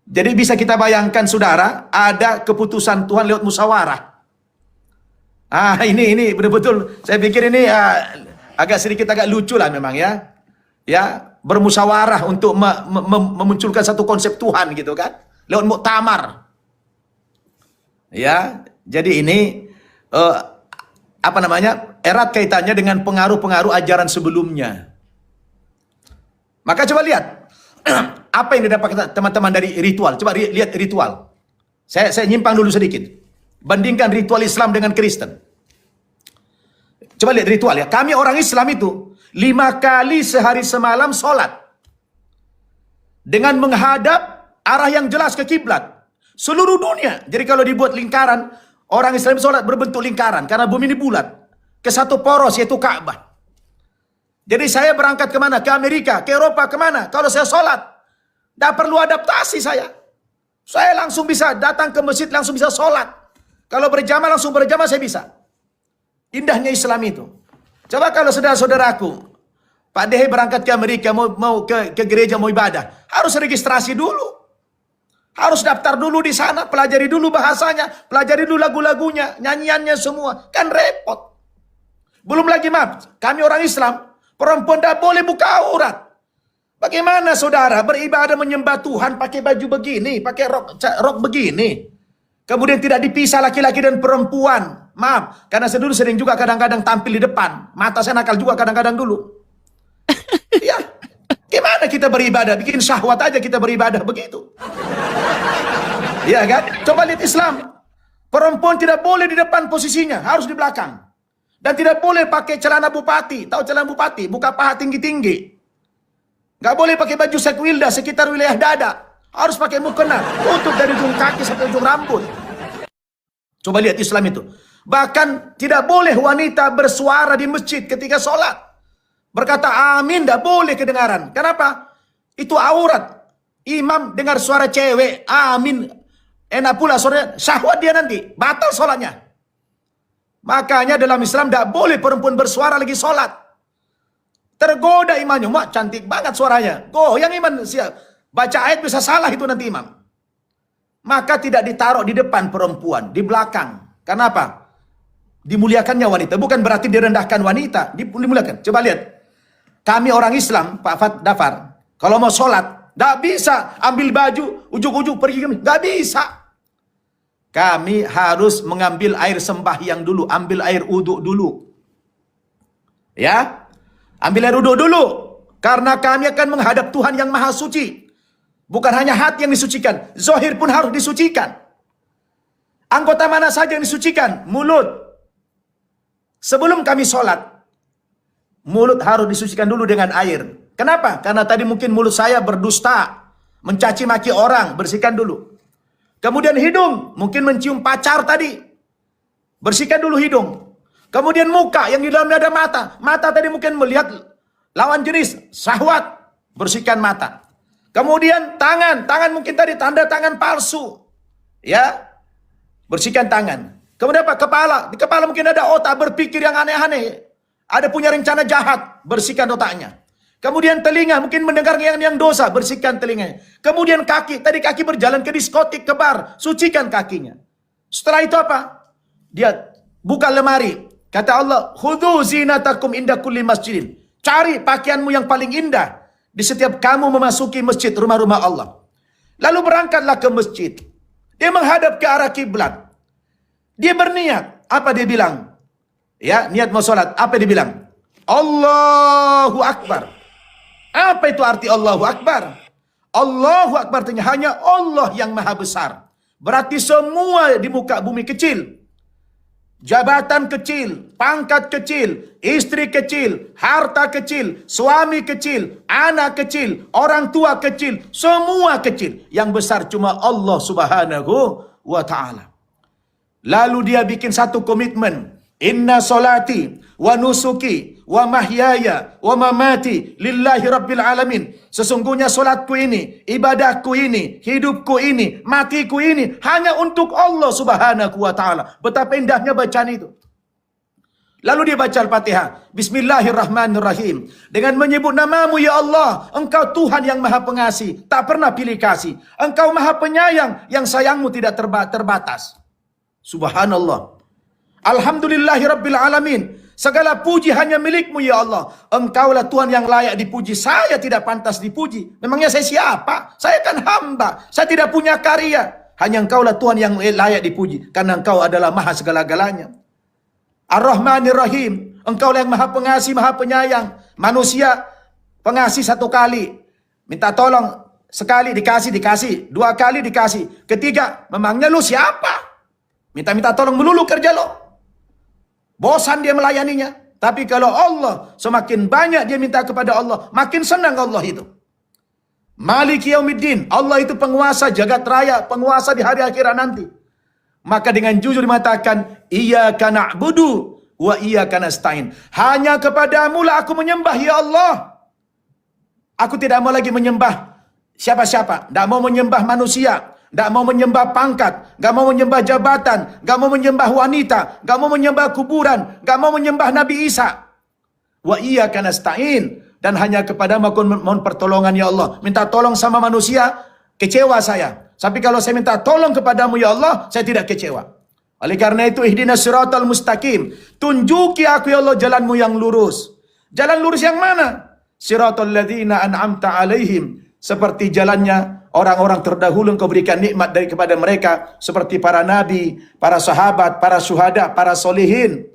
Jadi bisa kita bayangkan saudara, ada keputusan Tuhan lewat musyawarah. Ini betul-betul, saya pikir ini agak lucu lah memang ya. Ya, bermusyawarah untuk memunculkan satu konsep Tuhan gitu kan, lewat muktamar. Ya, jadi ini erat kaitannya dengan pengaruh-pengaruh ajaran sebelumnya. Maka coba lihat apa yang didapat teman-teman dari ritual. Coba lihat ritual. Saya nyimpang dulu sedikit. Bandingkan ritual Islam dengan Kristen. Coba lihat ritual ya. Kami orang Islam itu 5 kali sehari semalam sholat. dengan menghadap arah yang jelas ke kiblat. Seluruh dunia. Jadi kalau dibuat lingkaran, orang Islam sholat berbentuk lingkaran karena bumi ini bulat. Ke satu poros yaitu Ka'bah. Jadi saya berangkat kemana? Ke Amerika, ke Eropa, kemana? Kalau saya sholat, tidak perlu adaptasi saya. Saya langsung bisa datang ke masjid, langsung bisa sholat. Kalau berjamaah, langsung berjamaah saya bisa. Indahnya Islam itu. Coba kalau saudara-saudaraku, Pak Dehe berangkat ke Amerika, mau ke gereja, mau ibadah. Harus registrasi dulu. Harus daftar dulu di sana, pelajari dulu bahasanya, pelajari dulu lagu-lagunya, nyanyiannya semua. Kan repot. Belum lagi maaf, kami orang Islam, perempuan tidak boleh buka aurat. Bagaimana saudara beribadah menyembah Tuhan pakai baju begini, pakai rok begini. Kemudian tidak dipisah laki-laki dan perempuan. Maaf, karena saya dulu sering juga kadang-kadang tampil di depan. Mata saya nakal juga kadang-kadang dulu. Ya, gimana kita beribadah? Bikin syahwat aja kita beribadah begitu. Iya kan? Coba lihat Islam. Perempuan tidak boleh di depan posisinya, harus di belakang. Dan tidak boleh pakai celana bupati. Tahu celana bupati? Buka paha tinggi-tinggi. Nggak boleh pakai baju sekwilda sekitar wilayah dada. Harus pakai mukena, tutup dari ujung kaki sampai ujung rambut. Coba lihat Islam itu. Bahkan tidak boleh wanita bersuara di masjid ketika sholat. Berkata amin, tidak boleh kedengaran. Kenapa? Itu aurat. Imam dengar suara cewek, amin. Enak pula suaranya, syahwat dia nanti. Batal sholatnya. Makanya dalam Islam tidak boleh perempuan bersuara lagi sholat. Tergoda imannya. Mak cantik banget suaranya. Goyang iman. Baca ayat bisa salah itu nanti imam. Maka tidak ditaruh di depan perempuan. Di belakang. Kenapa? Dimuliakannya wanita. Bukan berarti direndahkan wanita. Dimuliakan. Coba lihat. Kami orang Islam, Pak Fat Dafar. Kalau mau sholat, tidak bisa ambil baju, ujuk-ujuk pergi. Tidak bisa. Kami harus mengambil air sembahyang dulu. Ambil air uduk dulu. Ya. Ambil air uduk dulu. Karena kami akan menghadap Tuhan yang maha suci. Bukan hanya hati yang disucikan. Zahir pun harus disucikan. Anggota mana saja yang disucikan? Mulut. Sebelum kami sholat, mulut harus disucikan dulu dengan air. Kenapa? Karena tadi mungkin mulut saya berdusta, mencaci maki orang, bersihkan dulu. Kemudian hidung, mungkin mencium pacar tadi, bersihkan dulu hidung. Kemudian muka, yang di dalamnya ada mata. Mata tadi mungkin melihat lawan jenis, syahwat, bersihkan mata. Kemudian tangan mungkin tadi tanda tangan palsu. Ya, bersihkan tangan. Kemudian apa? Kepala. Di kepala mungkin ada otak berpikir yang aneh-aneh. Ada punya rencana jahat. Bersihkan otaknya. Kemudian telinga. Mungkin mendengar yang dosa. Bersihkan telinganya. Kemudian kaki. Tadi kaki berjalan ke diskotik, ke bar. Sucikan kakinya. Setelah itu apa? Dia buka lemari. Kata Allah, khudhu zinatakum inda kulli masjidin. Cari pakaianmu yang paling indah. Di setiap kamu memasuki masjid, rumah-rumah Allah. Lalu berangkatlah ke masjid. Dia menghadap ke arah kiblat. Dia berniat. Apa dia bilang? Ya, niat mau sholat. Apa dia bilang? Allahu Akbar. Apa itu arti Allahu Akbar? Allahu Akbar artinya hanya Allah yang maha besar. Berarti semua di muka bumi kecil. Jabatan kecil, pangkat kecil, istri kecil, harta kecil, suami kecil, anak kecil, orang tua kecil, semua kecil. Yang besar cuma Allah Subhanahu wa ta'ala. Lalu dia bikin satu komitmen. Inna solati wa nusuki wa mahyaya wa mamati lillahi rabbil alamin. Sesungguhnya solatku ini, ibadahku ini, hidupku ini, matiku ini hanya untuk Allah Subhanahu wa ta'ala. Betapa indahnya bacaan itu. Lalu dia baca Al-Fatihah. Bismillahirrahmanirrahim. Dengan menyebut namamu ya Allah. Engkau Tuhan yang maha pengasih. Tak pernah pilih kasih. Engkau maha penyayang. Yang sayangmu tidak terbatas. Subhanallah. Alhamdulillahi rabbil alamin. Segala puji hanya milikmu ya Allah. Engkaulah Tuhan yang layak dipuji. Saya tidak pantas dipuji. Memangnya saya siapa? Saya kan hamba. Saya tidak punya karya. Hanya engkaulah Tuhan yang layak dipuji. Karena engkau adalah maha segala-galanya. Ar-Rahmanir Rahim. Engkaulah yang maha pengasih, maha penyayang. Manusia pengasih satu kali. Minta tolong sekali dikasih. Dua kali dikasih. Ketiga, memangnya lu siapa? Minta-minta tolong melulu kerja lo. Bosan dia melayaninya. Tapi kalau Allah, semakin banyak dia minta kepada Allah, makin senang Allah itu. Maliki yaumiddin. Allah itu penguasa jagat raya, penguasa di hari akhirat nanti. Maka dengan jujur mengatakan, iyyaka na'budu wa iyyaka nasta'in. Hanya kepadamu lah aku menyembah, ya Allah. Aku tidak mau lagi menyembah siapa-siapa. Tidak mau menyembah manusia. Tidak mau menyembah pangkat. Tidak mau menyembah jabatan. Tidak mau menyembah wanita. Tidak mau menyembah kuburan. Tidak mau menyembah Nabi Isa. Wa iyyaka nasta'in. Dan hanya kepadamu aku mohon pertolongan, ya Allah. Minta tolong sama manusia, kecewa saya. Tapi kalau saya minta tolong kepadamu, ya Allah, saya tidak kecewa. Oleh karena itu, ihdinas siratal mustaqim. Tunjuki aku, ya Allah, jalanmu yang lurus. Jalan lurus yang mana? Siratal ladzina an'amta alaihim. Seperti jalannya orang-orang terdahulu engkau berikan nikmat kepada mereka. Seperti para nabi, para sahabat, para syuhada, para solihin.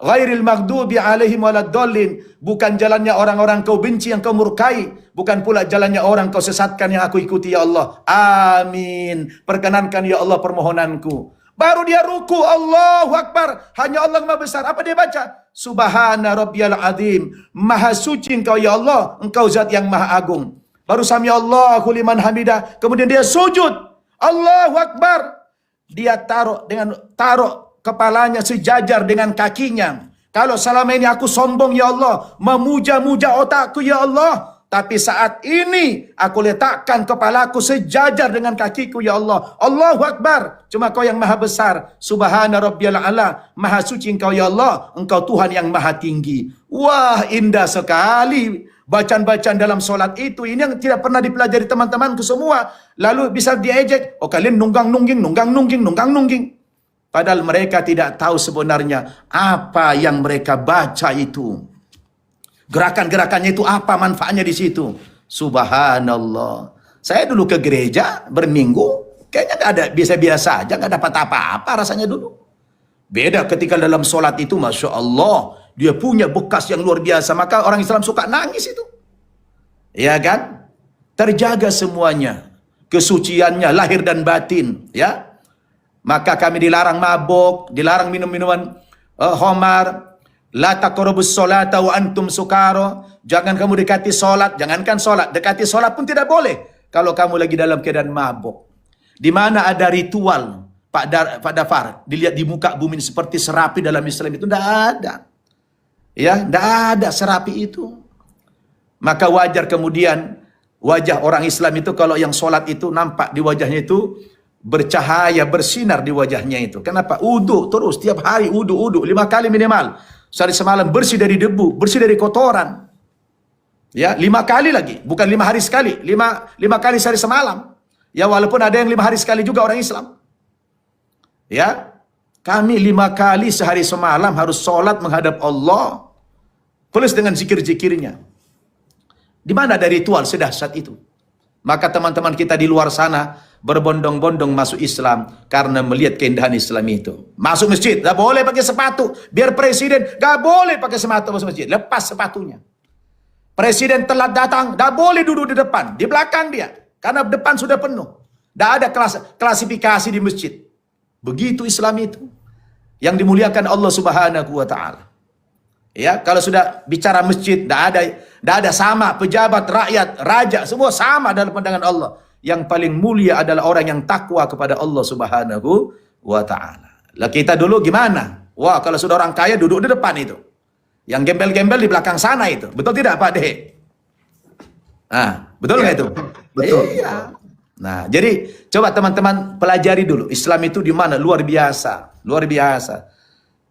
Ghairil maghdubi alaihim waladdallin. Bukan jalannya orang-orang kau benci yang kau murkai, bukan pula jalannya orang kau sesatkan yang aku ikuti, ya Allah. Amin. Perkenankan, ya Allah, permohonanku. Baru dia ruku, Allahu Akbar. Hanya Allah Maha Besar. Apa dia baca? Subhana rabbiyal azim. Maha suci engkau, ya Allah. Engkau zat yang maha agung. Baru sami Allahu liman hamidah. Kemudian dia sujud. Allahu Akbar. Dia taruh kepalanya sejajar dengan kakinya. Kalau selama ini aku sombong, ya Allah, memuja-muja otakku, ya Allah, tapi saat ini aku letakkan kepalaku sejajar dengan kakiku, ya Allah. Allahu Akbar. Cuma kau yang maha besar. Subhana rabbiyal a'la. Maha suci engkau, ya Allah. Engkau Tuhan yang maha tinggi. Wah, indah sekali bacaan-bacaan dalam solat itu. Ini yang tidak pernah dipelajari teman-temanku semua. Lalu bisa diejek. Oh, kalian nunggang-nungging, nunggang-nungging, nunggang-nungging. Padahal mereka tidak tahu sebenarnya apa yang mereka baca itu. Gerakan-gerakannya itu apa manfaatnya di situ. Subhanallah. Saya dulu ke gereja berminggu, kayaknya nggak ada, biasa-biasa aja, nggak dapat apa-apa rasanya dulu. Beda ketika dalam sholat itu, Masya Allah, dia punya bekas yang luar biasa. Maka orang Islam suka nangis itu. Ya kan? Terjaga semuanya. Kesuciannya, lahir dan batin. Ya. Maka kami dilarang mabuk, dilarang minum-minuman khamar, la taqrabus sholata wa antum sukara. Jangan kamu dekati solat, jangankan solat, dekati solat pun tidak boleh kalau kamu lagi dalam keadaan mabuk. Di mana ada ritual, Pak Dafar, dilihat di muka bumi seperti serapi dalam Islam itu tidak ada. Ya, tidak ada serapi itu. Maka wajar kemudian wajah orang Islam itu kalau yang solat itu nampak di wajahnya itu bercahaya, bersinar di wajahnya itu. Kenapa? Udu terus, tiap hari udu 5 kali minimal. Sehari semalam bersih dari debu, bersih dari kotoran. Ya, 5 kali lagi, bukan 5 hari sekali, 5 kali sehari semalam. Ya, walaupun ada yang 5 hari sekali juga orang Islam. Ya, kami 5 kali sehari semalam harus sholat menghadap Allah, plus dengan zikir-zikirnya. Di mana ada ritual sedahsyat itu? Maka teman-teman kita di luar sana berbondong-bondong masuk Islam karena melihat keindahan Islam itu. Masuk masjid, gak boleh pakai sepatu. Biar presiden, gak boleh pakai sepatu masuk masjid. Lepas sepatunya. Presiden telat datang, gak boleh duduk di depan. Di belakang dia. Karena depan sudah penuh. Gak ada klasifikasi di masjid. Begitu Islam itu. Yang dimuliakan Allah Subhanahu wa Ta'ala. Ya, kalau sudah bicara masjid, gak ada sama. Pejabat, rakyat, raja, semua sama dalam pandangan Allah. Yang paling mulia adalah orang yang takwa kepada Allah Subhanahu wa Ta'ala. Lah kita dulu gimana? Wah, kalau sudah orang kaya duduk di depan itu. Yang gembel-gembel di belakang sana itu. Betul tidak, Pak Dehe? Nah, betul nggak itu? Betul. Iya. Nah, jadi coba teman-teman pelajari dulu. Islam itu di mana? Luar biasa. Luar biasa.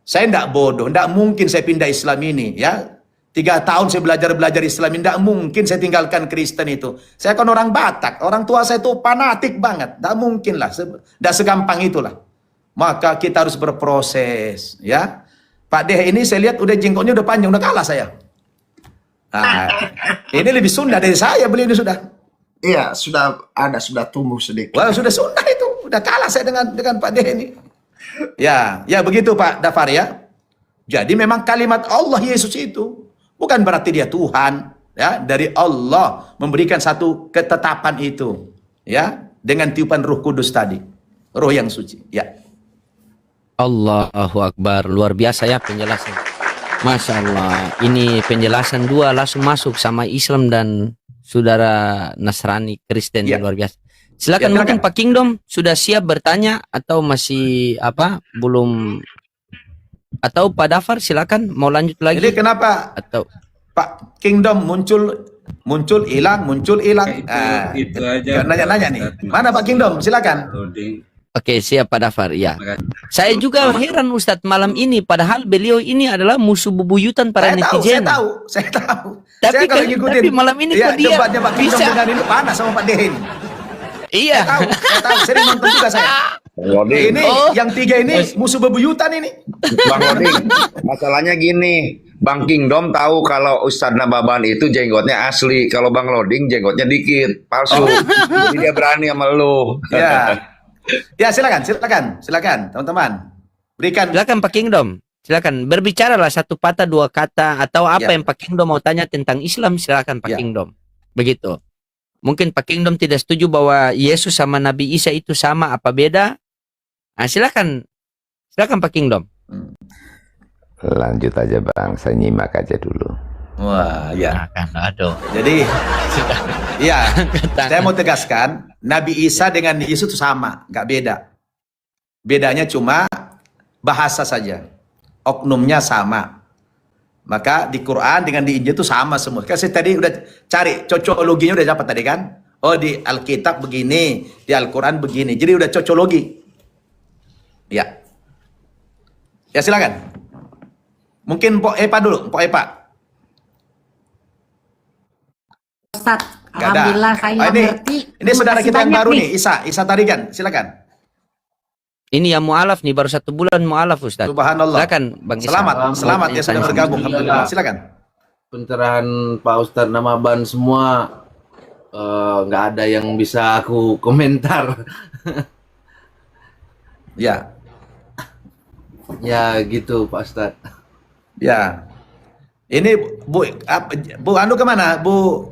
Saya tidak bodoh. Tidak mungkin saya pindah Islam ini. Ya. 3 tahun saya belajar Islam, tidak mungkin saya tinggalkan Kristen itu. Saya kan orang Batak, orang tua saya itu fanatik banget, tidak mungkin lah, tidak segampang itulah. Maka kita harus berproses, ya. Pak Deh ini saya lihat udah jenggotnya udah panjang, udah kalah saya. Nah, ini lebih Sunda dari saya, beliau ini sudah. Iya, sudah tumbuh sedikit. Wah, sudah Sunda itu, udah kalah saya dengan Pak Deh ini. Ya, ya begitu Pak Dafar ya. Jadi memang kalimat Allah Yesus itu bukan berarti dia Tuhan, ya, dari Allah memberikan satu ketetapan itu, ya, dengan tiupan Roh Kudus tadi, Roh yang suci, ya. Allahu Akbar, luar biasa ya penjelasan. Masya Allah, ini penjelasan 2 langsung masuk sama Islam dan saudara Nasrani Kristen Ya. yang luar biasa. Silakan, Ya, mungkin silakan. Pak Kingdom sudah siap bertanya atau masih apa belum, atau Pak Dafar silakan mau lanjut lagi Jadi kenapa atau Pak Kingdom muncul hilang Itu aja, nanya-nanya nih. Ustaz. Mana Pak Kingdom? Silakan. Loading. oke, siap Pak Dafar ya. Terima kasih. Saya juga heran Ustadz malam ini, padahal beliau ini adalah musuh bebuyutan para netizen. Saya tahu. Tapi Saya kalau kan- ngikutin, tapi malam ini ya, kok dia debatnya Pak Kingdom bisa- dengan ini panas sama Pak Dehin. Iya. Saya tahu, sering nonton juga saya. Loading. Ini Oh. yang 3 ini musuh bebuyutan ini. Bang Loading, masalahnya gini, Bang Kingdom tahu kalau Ustadz Nababan itu jenggotnya asli, kalau Bang Loading jenggotnya dikit, palsu. Jadi dia berani sama lu. Ya. Ya, silakan, teman-teman. Berikan. Silakan Pak Kingdom. Silakan berbicaralah satu patah dua kata atau apa Ya. yang Pak Kingdom mau tanya tentang Islam, silakan Pak Ya. Kingdom. Begitu. Mungkin Pak Kingdom tidak setuju bahwa Yesus sama Nabi Isa itu sama apa beda? Nah, silakan Pak Kingdom. Lanjut aja Bang, saya nyimak aja dulu. Wah, ya. Aduh. Jadi, ya, saya mau tegaskan, Nabi Isa dengan Yesus itu sama, nggak beda. Bedanya cuma bahasa saja. Oknumnya sama. Maka di Quran dengan di Injil itu sama semua. Kan saya tadi udah cari cocokologinya udah dapat tadi kan? Oh, di Alkitab begini, di Al-Quran begini. Jadi udah cocokologi. Ya. Ya, silakan. Mungkin Pok Epa dulu, Pok Epa. Ustadz, Nggak ada. alhamdulillah saya Oh, ngerti. ini Terima saudara kasih kita yang banyak baru nih, Isa Tarigan, silakan. Ini yang mualaf nih, baru 1 bulan mualaf Ustaz. Subhanallah. Silakan Bang Isa. Selamat ya sudah bergabung. Alhamdulillah. Silakan. Pencerahan Pak Ustadz Namaban semua nggak ada yang bisa aku komentar. Ya, Ya gitu Pak Ustadz. ya. Ini Bu Anu kemana? Bu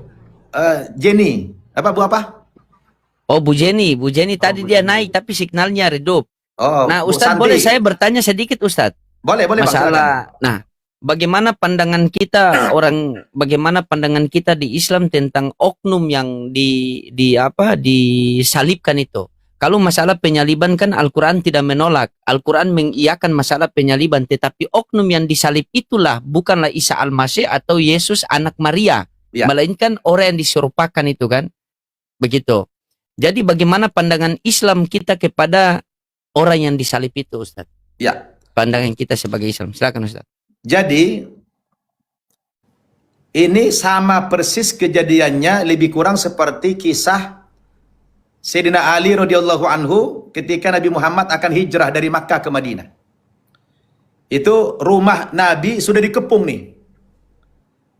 Jenny. Bu apa? Oh, Bu Jenny tadi dia naik tapi signalnya redup. Oh, Nah, Bu Ustadz Santi. boleh saya bertanya sedikit Ustadz? Boleh Bang. Silakan. Masalah. Nah, bagaimana pandangan kita bagaimana pandangan kita di Islam tentang oknum yang disalibkan itu? Kalau masalah penyaliban kan Al-Quran tidak menolak. Al-Quran mengiyakan masalah penyaliban, tetapi oknum yang disalib itulah bukanlah Isa Al-Masih atau Yesus anak Maria, Ya. melainkan orang yang diserupakan itu kan. Begitu. Jadi bagaimana pandangan Islam kita kepada orang yang disalib itu, Ustaz? Ya. Pandangan kita sebagai Islam. Silakan Ustaz. Jadi ini sama persis kejadiannya, lebih kurang seperti kisah Sayyidina Ali radhiyallahu anhu ketika Nabi Muhammad akan hijrah dari Makkah ke Madinah. Itu rumah Nabi sudah dikepung nih.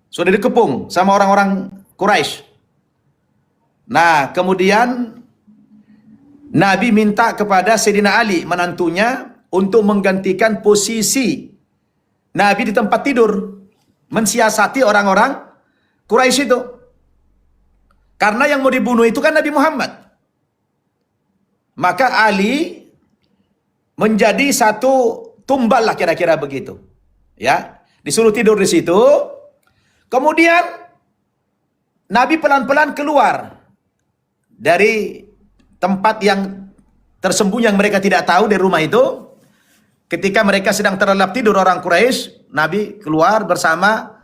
Sudah dikepung sama orang-orang Quraisy. Nah, kemudian Nabi minta kepada Sayyidina Ali, menantunya, untuk menggantikan posisi Nabi di tempat tidur, mensiasati orang-orang Quraisy itu. Karena yang mau dibunuh itu kan Nabi Muhammad. Maka Ali menjadi satu tumbal lah kira-kira begitu. Ya, disuruh tidur di situ. Kemudian Nabi pelan-pelan keluar dari tempat yang tersembunyi yang mereka tidak tahu dari rumah itu. Ketika mereka sedang terlelap tidur orang Quraisy, Nabi keluar bersama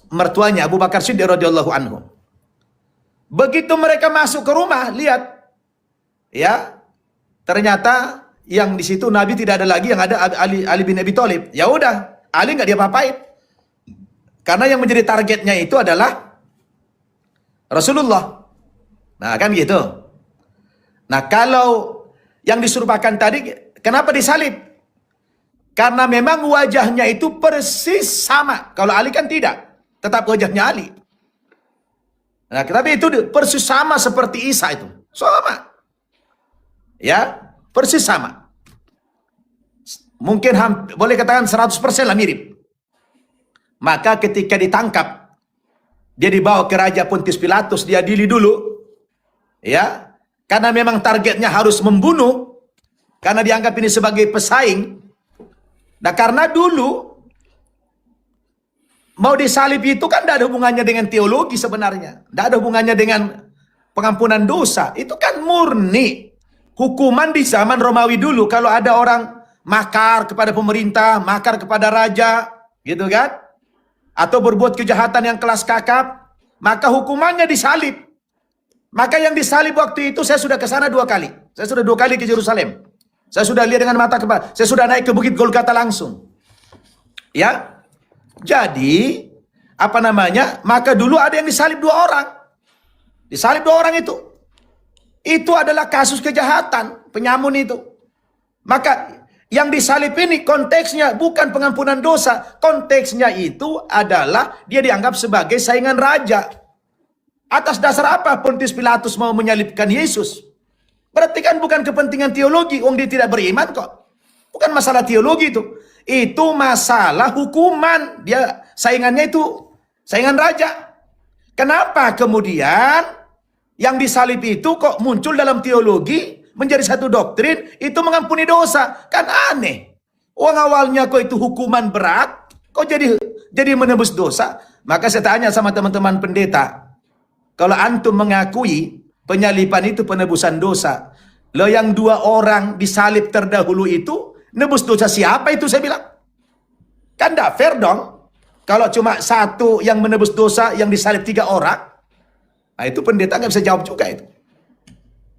mertuanya Abu Bakar Siddiq radhiyallahu anhu. Begitu mereka masuk ke rumah, lihat, ya, ternyata yang di situ Nabi tidak ada lagi, yang ada Ali bin Abi Thalib. Ya udah, Ali nggak diapa-apain. Karena yang menjadi targetnya itu adalah Rasulullah. Nah, kan gitu. Nah, kalau yang diserupakan tadi, kenapa disalib? Karena memang wajahnya itu persis sama. Kalau Ali kan tidak, tetap wajahnya Ali. Nah, tapi itu persis sama seperti Isa itu. Sama. Ya, persis sama. Mungkin boleh katakan 100% lah mirip. Maka ketika ditangkap, dia dibawa ke Raja Pontius Pilatus, dia diadili dulu. Ya, karena memang targetnya harus membunuh, karena dianggap ini sebagai pesaing. Nah, karena dulu mau disalib itu kan tidak ada hubungannya dengan teologi sebenarnya. Tidak ada hubungannya dengan pengampunan dosa. Itu kan murni hukuman di zaman Romawi dulu. Kalau ada orang makar kepada pemerintah, makar kepada raja, gitu kan? Atau berbuat kejahatan yang kelas kakap, maka hukumannya disalib. Maka yang disalib waktu itu saya sudah ke sana 2 kali. Saya sudah 2 kali ke Yerusalem. Saya sudah lihat dengan mata kepala. Saya sudah naik ke Bukit Golgota langsung. Ya. Jadi, apa namanya? Maka dulu ada yang disalib 2 orang. Disalib 2 orang itu. Itu adalah kasus kejahatan, penyamun itu. Maka yang disalib ini konteksnya bukan pengampunan dosa. Konteksnya itu adalah dia dianggap sebagai saingan raja. Atas dasar apa Pontius Pilatus mau menyalibkan Yesus? Berarti kan bukan kepentingan teologi. Wong dia tidak beriman kok. Bukan masalah teologi itu. Itu masalah hukuman. Dia saingannya itu saingan raja. Kenapa kemudian yang disalib itu kok muncul dalam teologi menjadi satu doktrin itu mengampuni dosa? Kan aneh. Uang awalnya kok itu hukuman berat, kok jadi menebus dosa? Maka saya tanya sama teman-teman pendeta, kalau antum mengakui penyaliban itu penebusan dosa, lo yang 2 orang disalib terdahulu itu nebus dosa siapa itu, saya bilang? Kan tidak fair dong. Kalau cuma 1 yang menebus dosa yang disalib 3 orang, nah itu pendeta nggak bisa jawab juga itu.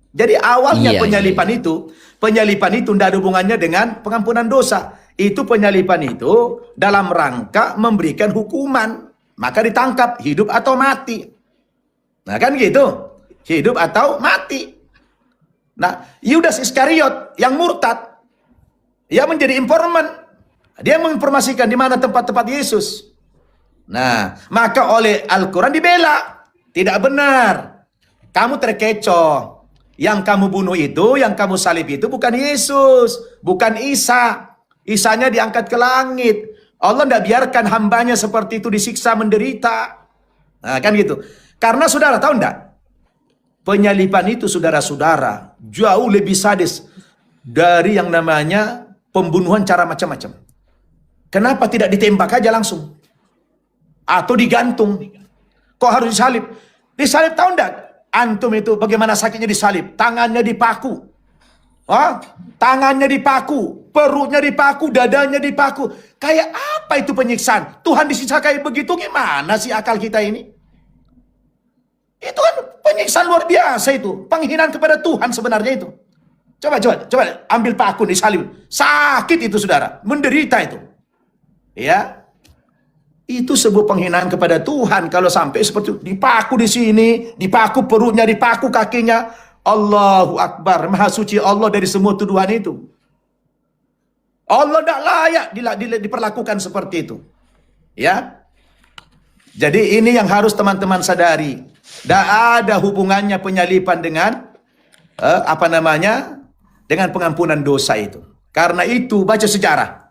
Jadi awalnya penyaliban itu tidak ada hubungannya dengan pengampunan dosa. Itu penyaliban itu dalam rangka memberikan hukuman. Maka ditangkap hidup atau mati. Nah kan gitu. Hidup atau mati. Nah, Yudas Iskariot yang murtad, ia menjadi informan. Dia menginformasikan di mana tempat-tempat Yesus. Nah, maka oleh Al-Quran dibela. Tidak benar. Kamu terkecoh. Yang kamu bunuh itu, yang kamu salib itu bukan Yesus. Bukan Isa. Isanya diangkat ke langit. Allah tidak biarkan hambanya seperti itu disiksa, menderita. Nah, kan gitu. Karena saudara tahu enggak? Penyaliban itu saudara-saudara jauh lebih sadis dari yang namanya pembunuhan cara macam-macam. Kenapa tidak ditembak aja langsung? Atau digantung? Kok harus disalib? Disalib tahu enggak? Antum itu bagaimana sakitnya disalib? Tangannya dipaku. Tangannya dipaku, perutnya dipaku, dadanya dipaku. Kayak apa itu penyiksaan? Tuhan disiksa kayak begitu, gimana sih akal kita ini? Itu kan penyiksaan luar biasa itu. Penghinaan kepada Tuhan sebenarnya itu. Coba ambil paku disalib. Sakit itu saudara. Menderita itu. Ya. Itu sebuah penghinaan kepada Tuhan. Kalau sampai seperti itu. Dipaku di sini. Dipaku perutnya, dipaku kakinya. Allahu Akbar. Maha suci Allah dari semua tuduhan itu. Allah tidak layak diperlakukan seperti itu. Ya. Jadi ini yang harus teman-teman sadari. Tidak ada hubungannya penyaliban dengan dengan pengampunan dosa itu. Karena itu baca sejarah.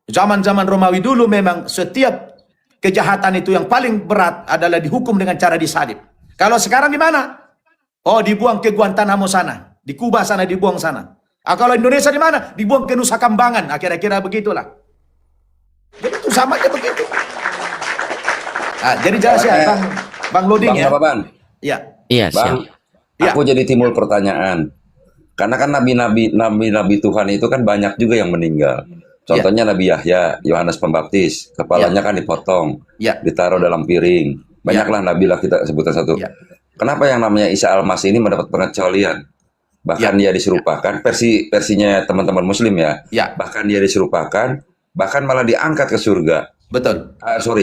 Zaman-zaman Romawi dulu memang setiap kejahatan itu yang paling berat adalah dihukum dengan cara disalib. Kalau sekarang di mana? Oh, dibuang ke Guantanamo sana, di Kuba sana dibuang sana. Kalau Indonesia di mana? Dibuang ke Nusa Kambangan. Kira-kira begitulah. Jadi itu sama aja begitu. Jadi jelas ya, Bang Loading ya. Bang. Iya. Iya, Bang, siap. aku jadi timbul pertanyaan. Karena kan nabi-nabi Tuhan itu kan banyak juga yang meninggal. Contohnya Nabi Yahya, Yohanes Pembaptis, kepalanya kan dipotong, ditaruh dalam piring. Banyaklah nabi lah kita sebutkan satu. Kenapa yang namanya Isa Al-Masih ini mendapat pengecualian? Bahkan dia diserupakan, versinya teman-teman Muslim ya. Bahkan dia diserupakan, bahkan malah diangkat ke surga. Betul.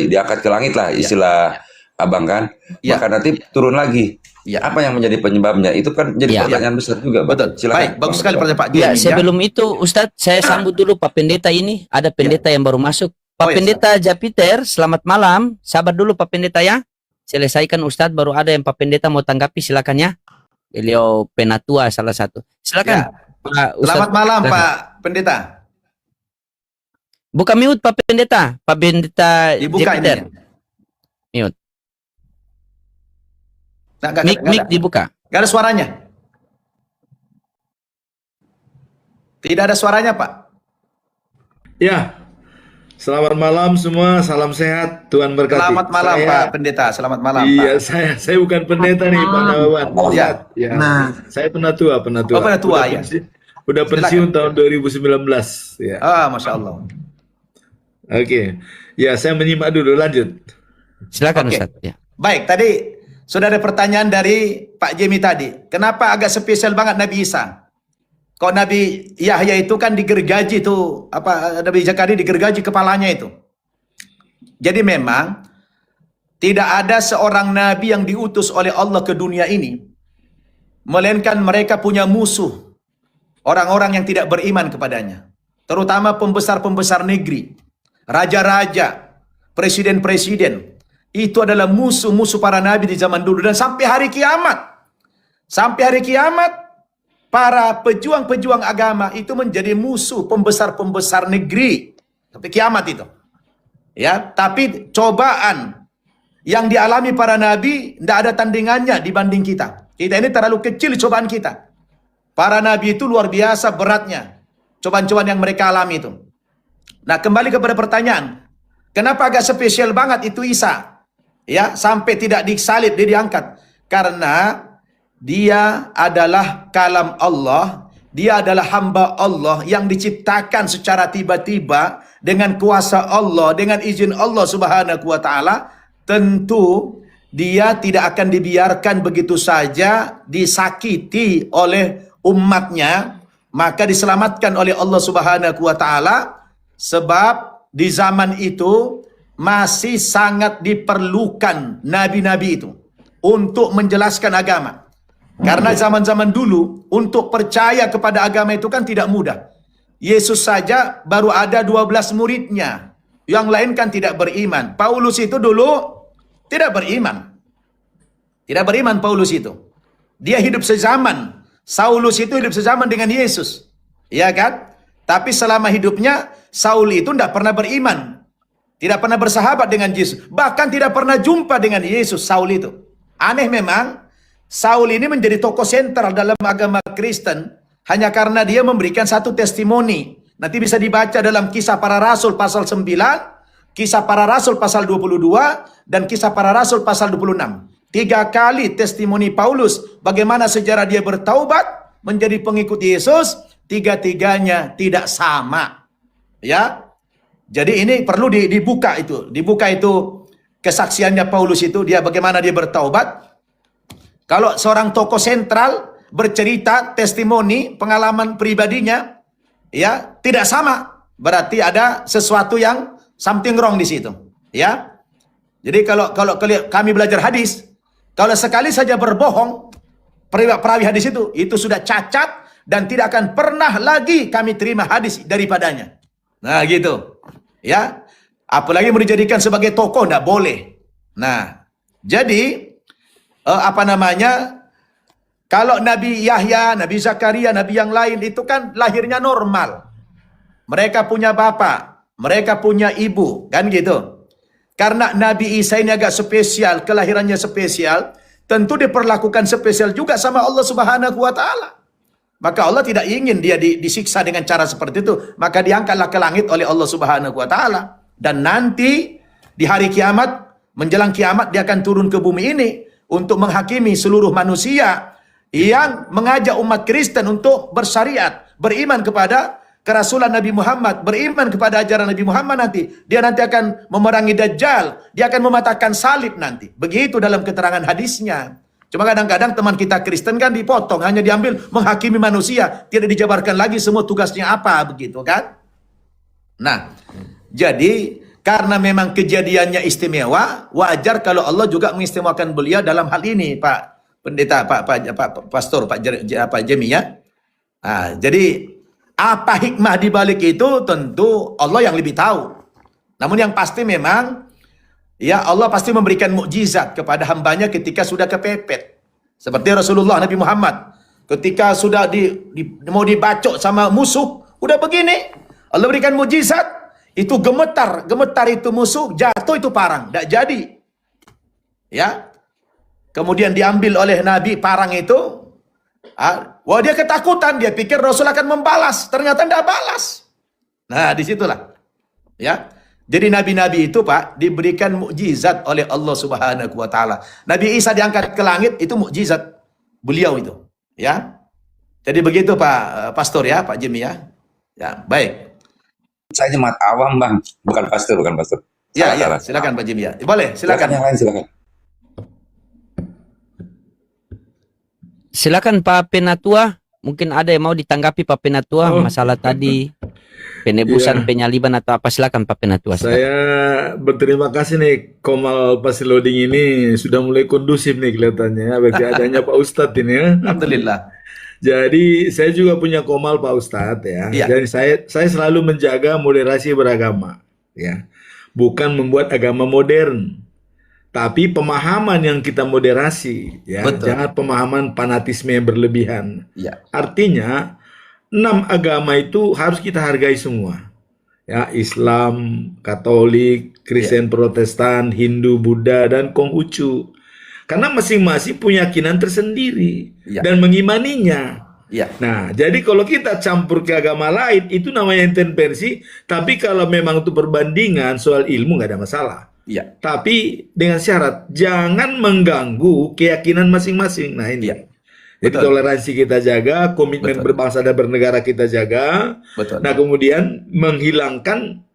Diangkat ke langit lah istilah abang kan. Bahkan nanti turun lagi. Apa yang menjadi penyebabnya? Itu kan jadi pertanyaan besar juga. Betul. Silakan. Baik, bagus sekali pertanyaan Pak Ya, Jimmy. sebelum itu Ustadz, saya sambut dulu Pak Pendeta ini. Ada pendeta yang baru masuk. Pak Pendeta Japiter, selamat malam. Sabar dulu Pak Pendeta ya. Selesaikan Ustadz, baru ada yang Pak Pendeta mau tanggapi, silakan ya. Beliau penatua salah satu. Silakan. Pak Ustadz. Selamat malam Pak Pendeta. Buka mute Pak Pendeta. Pak Pendeta Dibuka Jupiter. ini. Mute. Nggak Mic ada. dibuka. Nggak ada suaranya. Tidak ada suaranya Pak. Ya, Selamat malam semua, salam sehat, Tuhan berkati. Selamat malam Pak Pendeta, selamat malam Iya, Pak. saya bukan pendeta nih Pak Nawawan. Ya. Ya, Nah. saya penatua. Oh, penatua, ya. Udah pensiun tahun 2019. Ya. Masya Allah. Oke, ya saya menyimak dulu, lanjut. Silakan Oke. Ustaz. Ya. Baik, tadi sudah ada pertanyaan dari Pak Jemi tadi. Kenapa agak spesial banget Nabi Isa? Kok Nabi Yahya itu kan digergaji tuh, Nabi Zakaria digergaji kepalanya itu. Jadi memang tidak ada seorang nabi yang diutus oleh Allah ke dunia ini, melainkan mereka punya musuh. Orang-orang yang tidak beriman kepadanya. Terutama pembesar-pembesar negeri. Raja-raja, presiden-presiden. Itu adalah musuh-musuh para nabi di zaman dulu. Dan sampai hari kiamat. Sampai hari kiamat, para pejuang-pejuang agama itu menjadi musuh pembesar-pembesar negeri. Sampai kiamat itu. Ya, tapi cobaan yang dialami para nabi tidak ada tandingannya dibanding kita. Kita ini terlalu kecil cobaan kita. Para nabi itu luar biasa beratnya. Cobaan-cobaan yang mereka alami itu. Nah, kembali kepada pertanyaan. Kenapa agak spesial banget itu Isa? Ya, sampai tidak disalib, dia diangkat. Karena dia adalah kalam Allah. Dia adalah hamba Allah yang diciptakan secara tiba-tiba dengan kuasa Allah, dengan izin Allah Subhanahu wa taala. Tentu dia tidak akan dibiarkan begitu saja disakiti oleh umatnya, maka diselamatkan oleh Allah Subhanahu wa taala, sebab di zaman itu masih sangat diperlukan nabi-nabi itu untuk menjelaskan agama. Karena zaman-zaman dulu untuk percaya kepada agama itu kan tidak mudah. Yesus saja baru ada 12 muridnya, yang lain kan tidak beriman. Paulus itu dulu tidak beriman. Tidak beriman Paulus itu. Dia hidup sezaman. Saulus itu hidup sezaman dengan Yesus. Ya kan? Tapi selama hidupnya, Saul itu tidak pernah beriman. Tidak pernah bersahabat dengan Yesus. Bahkan tidak pernah jumpa dengan Yesus, Saul itu. Aneh memang, Saul ini menjadi tokoh sentral dalam agama Kristen hanya karena dia memberikan satu testimoni. Nanti bisa dibaca dalam Kisah Para Rasul pasal 9, Kisah Para Rasul pasal 22, dan Kisah Para Rasul pasal 26. 3 kali testimoni Paulus bagaimana sejarah dia bertaubat menjadi pengikut Yesus, tiga-tiganya tidak sama. Ya. Jadi ini perlu dibuka itu. Dibuka itu kesaksiannya Paulus itu, dia bagaimana dia bertaubat. Kalau seorang tokoh sentral bercerita testimoni pengalaman pribadinya, ya, tidak sama. Berarti ada sesuatu yang something wrong di situ, ya. Jadi kalau kami belajar hadis, kalau sekali saja berbohong, perawi hadis itu sudah cacat dan tidak akan pernah lagi kami terima hadis daripadanya. Nah, gitu. Ya. Apalagi mau dijadikan sebagai tokoh, tidak boleh. Nah, jadi kalau Nabi Yahya, Nabi Zakaria, Nabi yang lain itu kan lahirnya normal. Mereka punya bapak, mereka punya ibu, kan gitu. Karena Nabi Isa ini agak spesial, kelahirannya spesial, tentu diperlakukan spesial juga sama Allah Subhanahu wa taala. Maka Allah tidak ingin dia disiksa dengan cara seperti itu, maka diangkatlah ke langit oleh Allah Subhanahu wa taala. Dan nanti di hari kiamat, menjelang kiamat dia akan turun ke bumi ini untuk menghakimi seluruh manusia yang mengajak umat Kristen untuk bersyariat, beriman kepada kerasulan Nabi Muhammad, beriman kepada ajaran Nabi Muhammad nanti. Dia nanti akan memerangi Dajjal, dia akan mematahkan salib nanti. Begitu dalam keterangan hadisnya. Cuma kadang-kadang teman kita Kristen kan dipotong, hanya diambil menghakimi manusia, tidak dijabarkan lagi semua tugasnya apa, begitu kan? Nah, jadi karena memang kejadiannya istimewa, wajar kalau Allah juga mengistimewakan beliau dalam hal ini, Pak Pendeta, Pak Pastor, Pak Jemi ya. Nah, jadi apa hikmah di balik itu tentu Allah yang lebih tahu. Namun yang pasti memang ya Allah pasti memberikan mukjizat kepada hambanya ketika sudah kepepet. Seperti Rasulullah Nabi Muhammad ketika sudah mau dibacok sama musuh, udah begini, Allah berikan mukjizat, itu gemetar itu musuh, jatuh itu parang, tidak jadi. Ya. Kemudian diambil oleh Nabi parang itu. Wah, dia ketakutan, dia pikir Rasul akan membalas, ternyata tidak balas. Nah, disitulah. Ya. Jadi nabi-nabi itu Pak diberikan mukjizat oleh Allah Subhanahu wa taala. Nabi Isa diangkat ke langit itu mukjizat beliau itu, ya. Jadi begitu Pak Pastor ya, Pak Jimmy ya. Ya, baik. Saya jemaat awam bang, bukan pastor, bukan pastor. Ya, ya, Salah. silakan Pak Jimmy ya. Boleh, silakan. Yang lain silakan. Silakan Pak Penatua. Mungkin ada yang mau ditanggapi Pak Penatua masalah tadi penebusan penyaliban atau apa, silakan Pak Penatua. Saya berterima kasih nih Komal Pasiloding ini sudah mulai kondusif nih kelihatannya. Berarti adanya Pak Ustadz ini ya. Alhamdulillah. Jadi saya juga punya Komal Pak Ustadz ya. Iya. Dan saya selalu menjaga moderasi beragama ya. Bukan membuat agama modern. Tapi pemahaman yang kita moderasi ya. Betul. Jangan pemahaman fanatisme yang berlebihan. Ya. Artinya 6 agama itu harus kita hargai semua. Ya, Islam, Katolik, Kristen, Protestan, Hindu, Buddha, dan Konghucu. Karena masing-masing punya keyakinan tersendiri Ya. dan mengimaninya. Ya. Nah, jadi kalau kita campur ke agama lain, itu namanya intervensi. Tapi kalau memang itu perbandingan soal ilmu, nggak ada masalah. Ya. Tapi dengan syarat jangan mengganggu keyakinan masing-masing. Nah ini. Ya. Jadi Betul. toleransi kita jaga, komitmen Betul. berbangsa dan bernegara kita jaga. Betul. Nah kemudian menghilangkan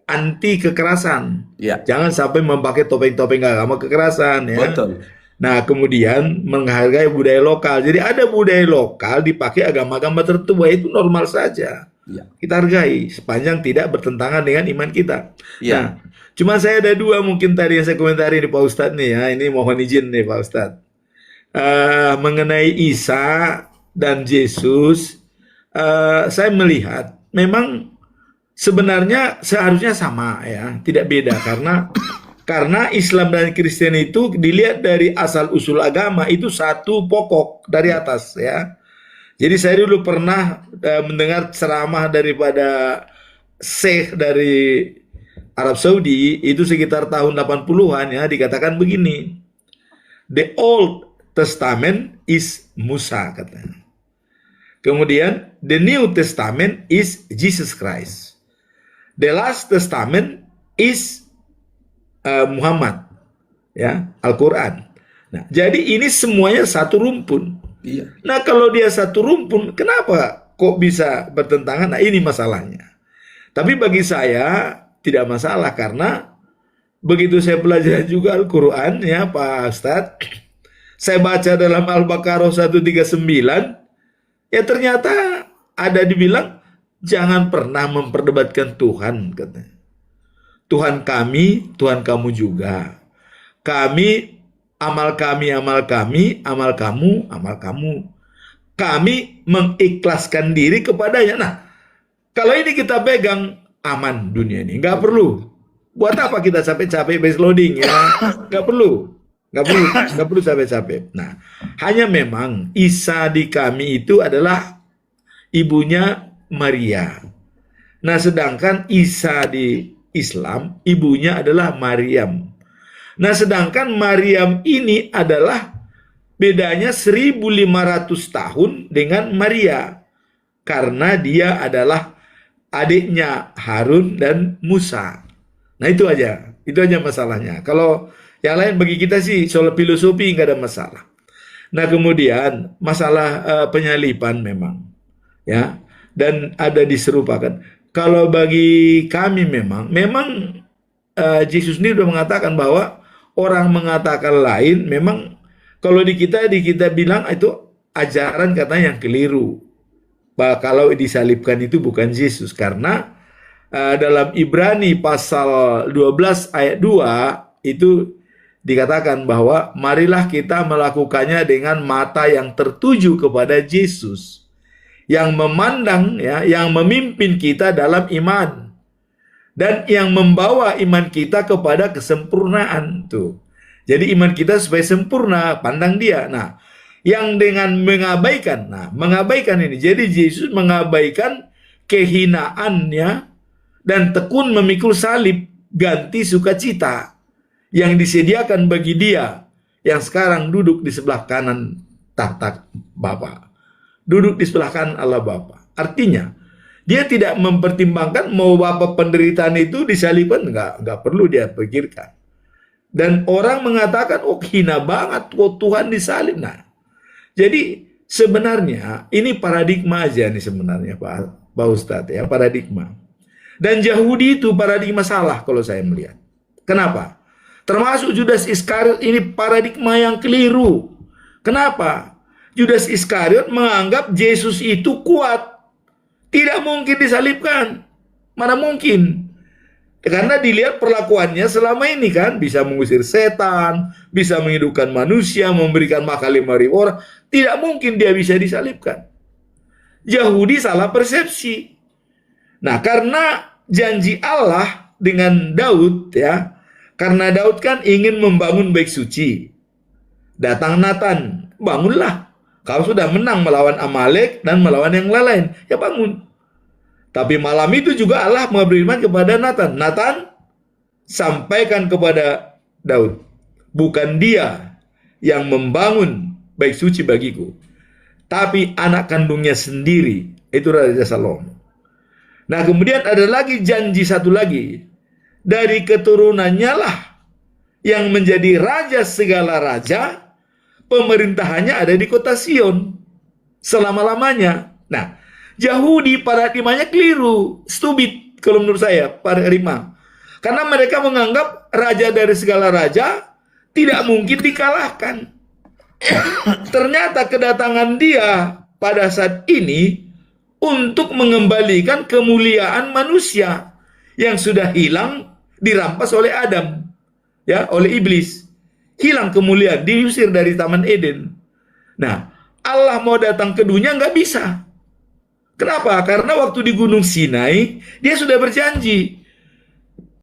anti kekerasan. Ya. Jangan sampai memakai topeng-topeng agama kekerasan ya. Betul. Nah kemudian menghargai budaya lokal. Jadi ada budaya lokal dipakai agama-agama tertentu, itu normal saja. Ya. Kita hargai sepanjang tidak bertentangan dengan iman kita. Ya. Nah, cuma saya ada 2 mungkin tadi yang saya komentari nih Pak Ustadz nih ya. Ini mohon izin nih Pak Ustadz. Mengenai Isa dan Yesus, saya melihat memang sebenarnya seharusnya sama ya, tidak beda karena Islam dan Kristen itu dilihat dari asal usul agama itu satu pokok dari atas ya. Jadi saya dulu pernah mendengar ceramah daripada Syekh dari Arab Saudi itu sekitar tahun 80-an ya, dikatakan begini. The Old Testament is Musa katanya. Kemudian the New Testament is Jesus Christ. The Last Testament is Muhammad ya, Al-Qur'an. Nah, jadi ini semuanya satu rumpun. Iya. Nah, kalau dia satu rumpun, kenapa kok bisa bertentangan? Nah, ini masalahnya. Tapi bagi saya tidak masalah karena begitu saya pelajari juga Al-Qur'an ya, Pak Ustadz. Saya baca dalam Al-Baqarah 139, ya ternyata ada dibilang jangan pernah memperdebatkan Tuhan katanya. Tuhan kami, Tuhan kamu juga. Kami, amal kami, amal kami, amal kamu, amal kamu. Kami mengikhlaskan diri kepadanya. Nah, kalau ini kita pegang, aman dunia ini. Nggak perlu. Buat apa kita capek-capek base loading ya? Nggak perlu. Nggak perlu capek-capek. Nah, hanya memang Isa di kami itu adalah ibunya Maria. Nah, sedangkan Isa di Islam, ibunya adalah Maryam. Nah, sedangkan Maryam ini adalah bedanya 1500 tahun dengan Maria. Karena dia adalah adiknya Harun dan Musa. Nah, itu aja masalahnya. Kalau yang lain bagi kita sih soal filosofi nggak ada masalah. Nah kemudian masalah penyaliban memang ya, dan ada diserupakan. Kalau bagi kami memang Yesus sendiri sudah mengatakan bahwa orang mengatakan lain memang kalau di kita bilang itu ajaran katanya yang keliru. Bahwa kalau disalibkan itu bukan Yesus karena dalam Ibrani pasal 12 ayat 2 itu dikatakan bahwa marilah kita melakukannya dengan mata yang tertuju kepada Yesus yang memandang ya, yang memimpin kita dalam iman dan yang membawa iman kita kepada kesempurnaan tuh. Jadi iman kita supaya sempurna, pandang dia. Nah, yang dengan mengabaikan ini. Jadi Yesus mengabaikan kehinaannya dan tekun memikul salib ganti sukacita yang disediakan bagi dia yang sekarang duduk di sebelah kanan tahta Bapa. Duduk di sebelah kanan Allah Bapa. Artinya, Dia tidak mempertimbangkan mau apa penderitaan itu disalibkan, nggak perlu dia pikirkan. Dan orang mengatakan, oh hina banget, oh Tuhan disalib. Nah, jadi sebenarnya ini paradigma aja nih sebenarnya Pak Ustadz ya, paradigma. Dan Yahudi itu paradigma salah kalau saya melihat. Kenapa? Termasuk Judas Iskariot ini paradigma yang keliru. Kenapa? Judas Iskariot menganggap Yesus itu kuat. Tidak mungkin disalibkan. Mana mungkin? Karena dilihat perlakuannya selama ini kan, bisa mengusir setan, bisa menghidupkan manusia, memberikan makan 5.000 orang. Tidak mungkin dia bisa disalibkan. Yahudi salah persepsi. Nah, karena janji Allah dengan Daud ya, karena Daud kan ingin membangun bait suci. Datang Nathan, bangunlah. Kau sudah menang melawan Amalek dan melawan yang lain. Ya bangun. Tapi malam itu juga Allah berfirman kepada Nathan. Nathan, sampaikan kepada Daud. Bukan dia yang membangun bait suci bagiku. Tapi anak kandungnya sendiri. Itu Raja Salomo. Nah kemudian ada lagi janji satu lagi. Dari keturunannya lah yang menjadi raja segala raja. Pemerintahannya ada di kota Sion selama-lamanya. Nah, Yahudi paradigmanya keliru, stupid kalau menurut saya paradigma. Karena mereka menganggap raja dari segala raja tidak mungkin dikalahkan. Ternyata kedatangan dia pada saat ini untuk mengembalikan kemuliaan manusia yang sudah hilang dirampas oleh Adam, ya, oleh iblis. Hilang kemuliaan, diusir dari Taman Eden. Nah, Allah mau datang ke dunia nggak bisa. Kenapa? Karena waktu di Gunung Sinai, dia sudah berjanji,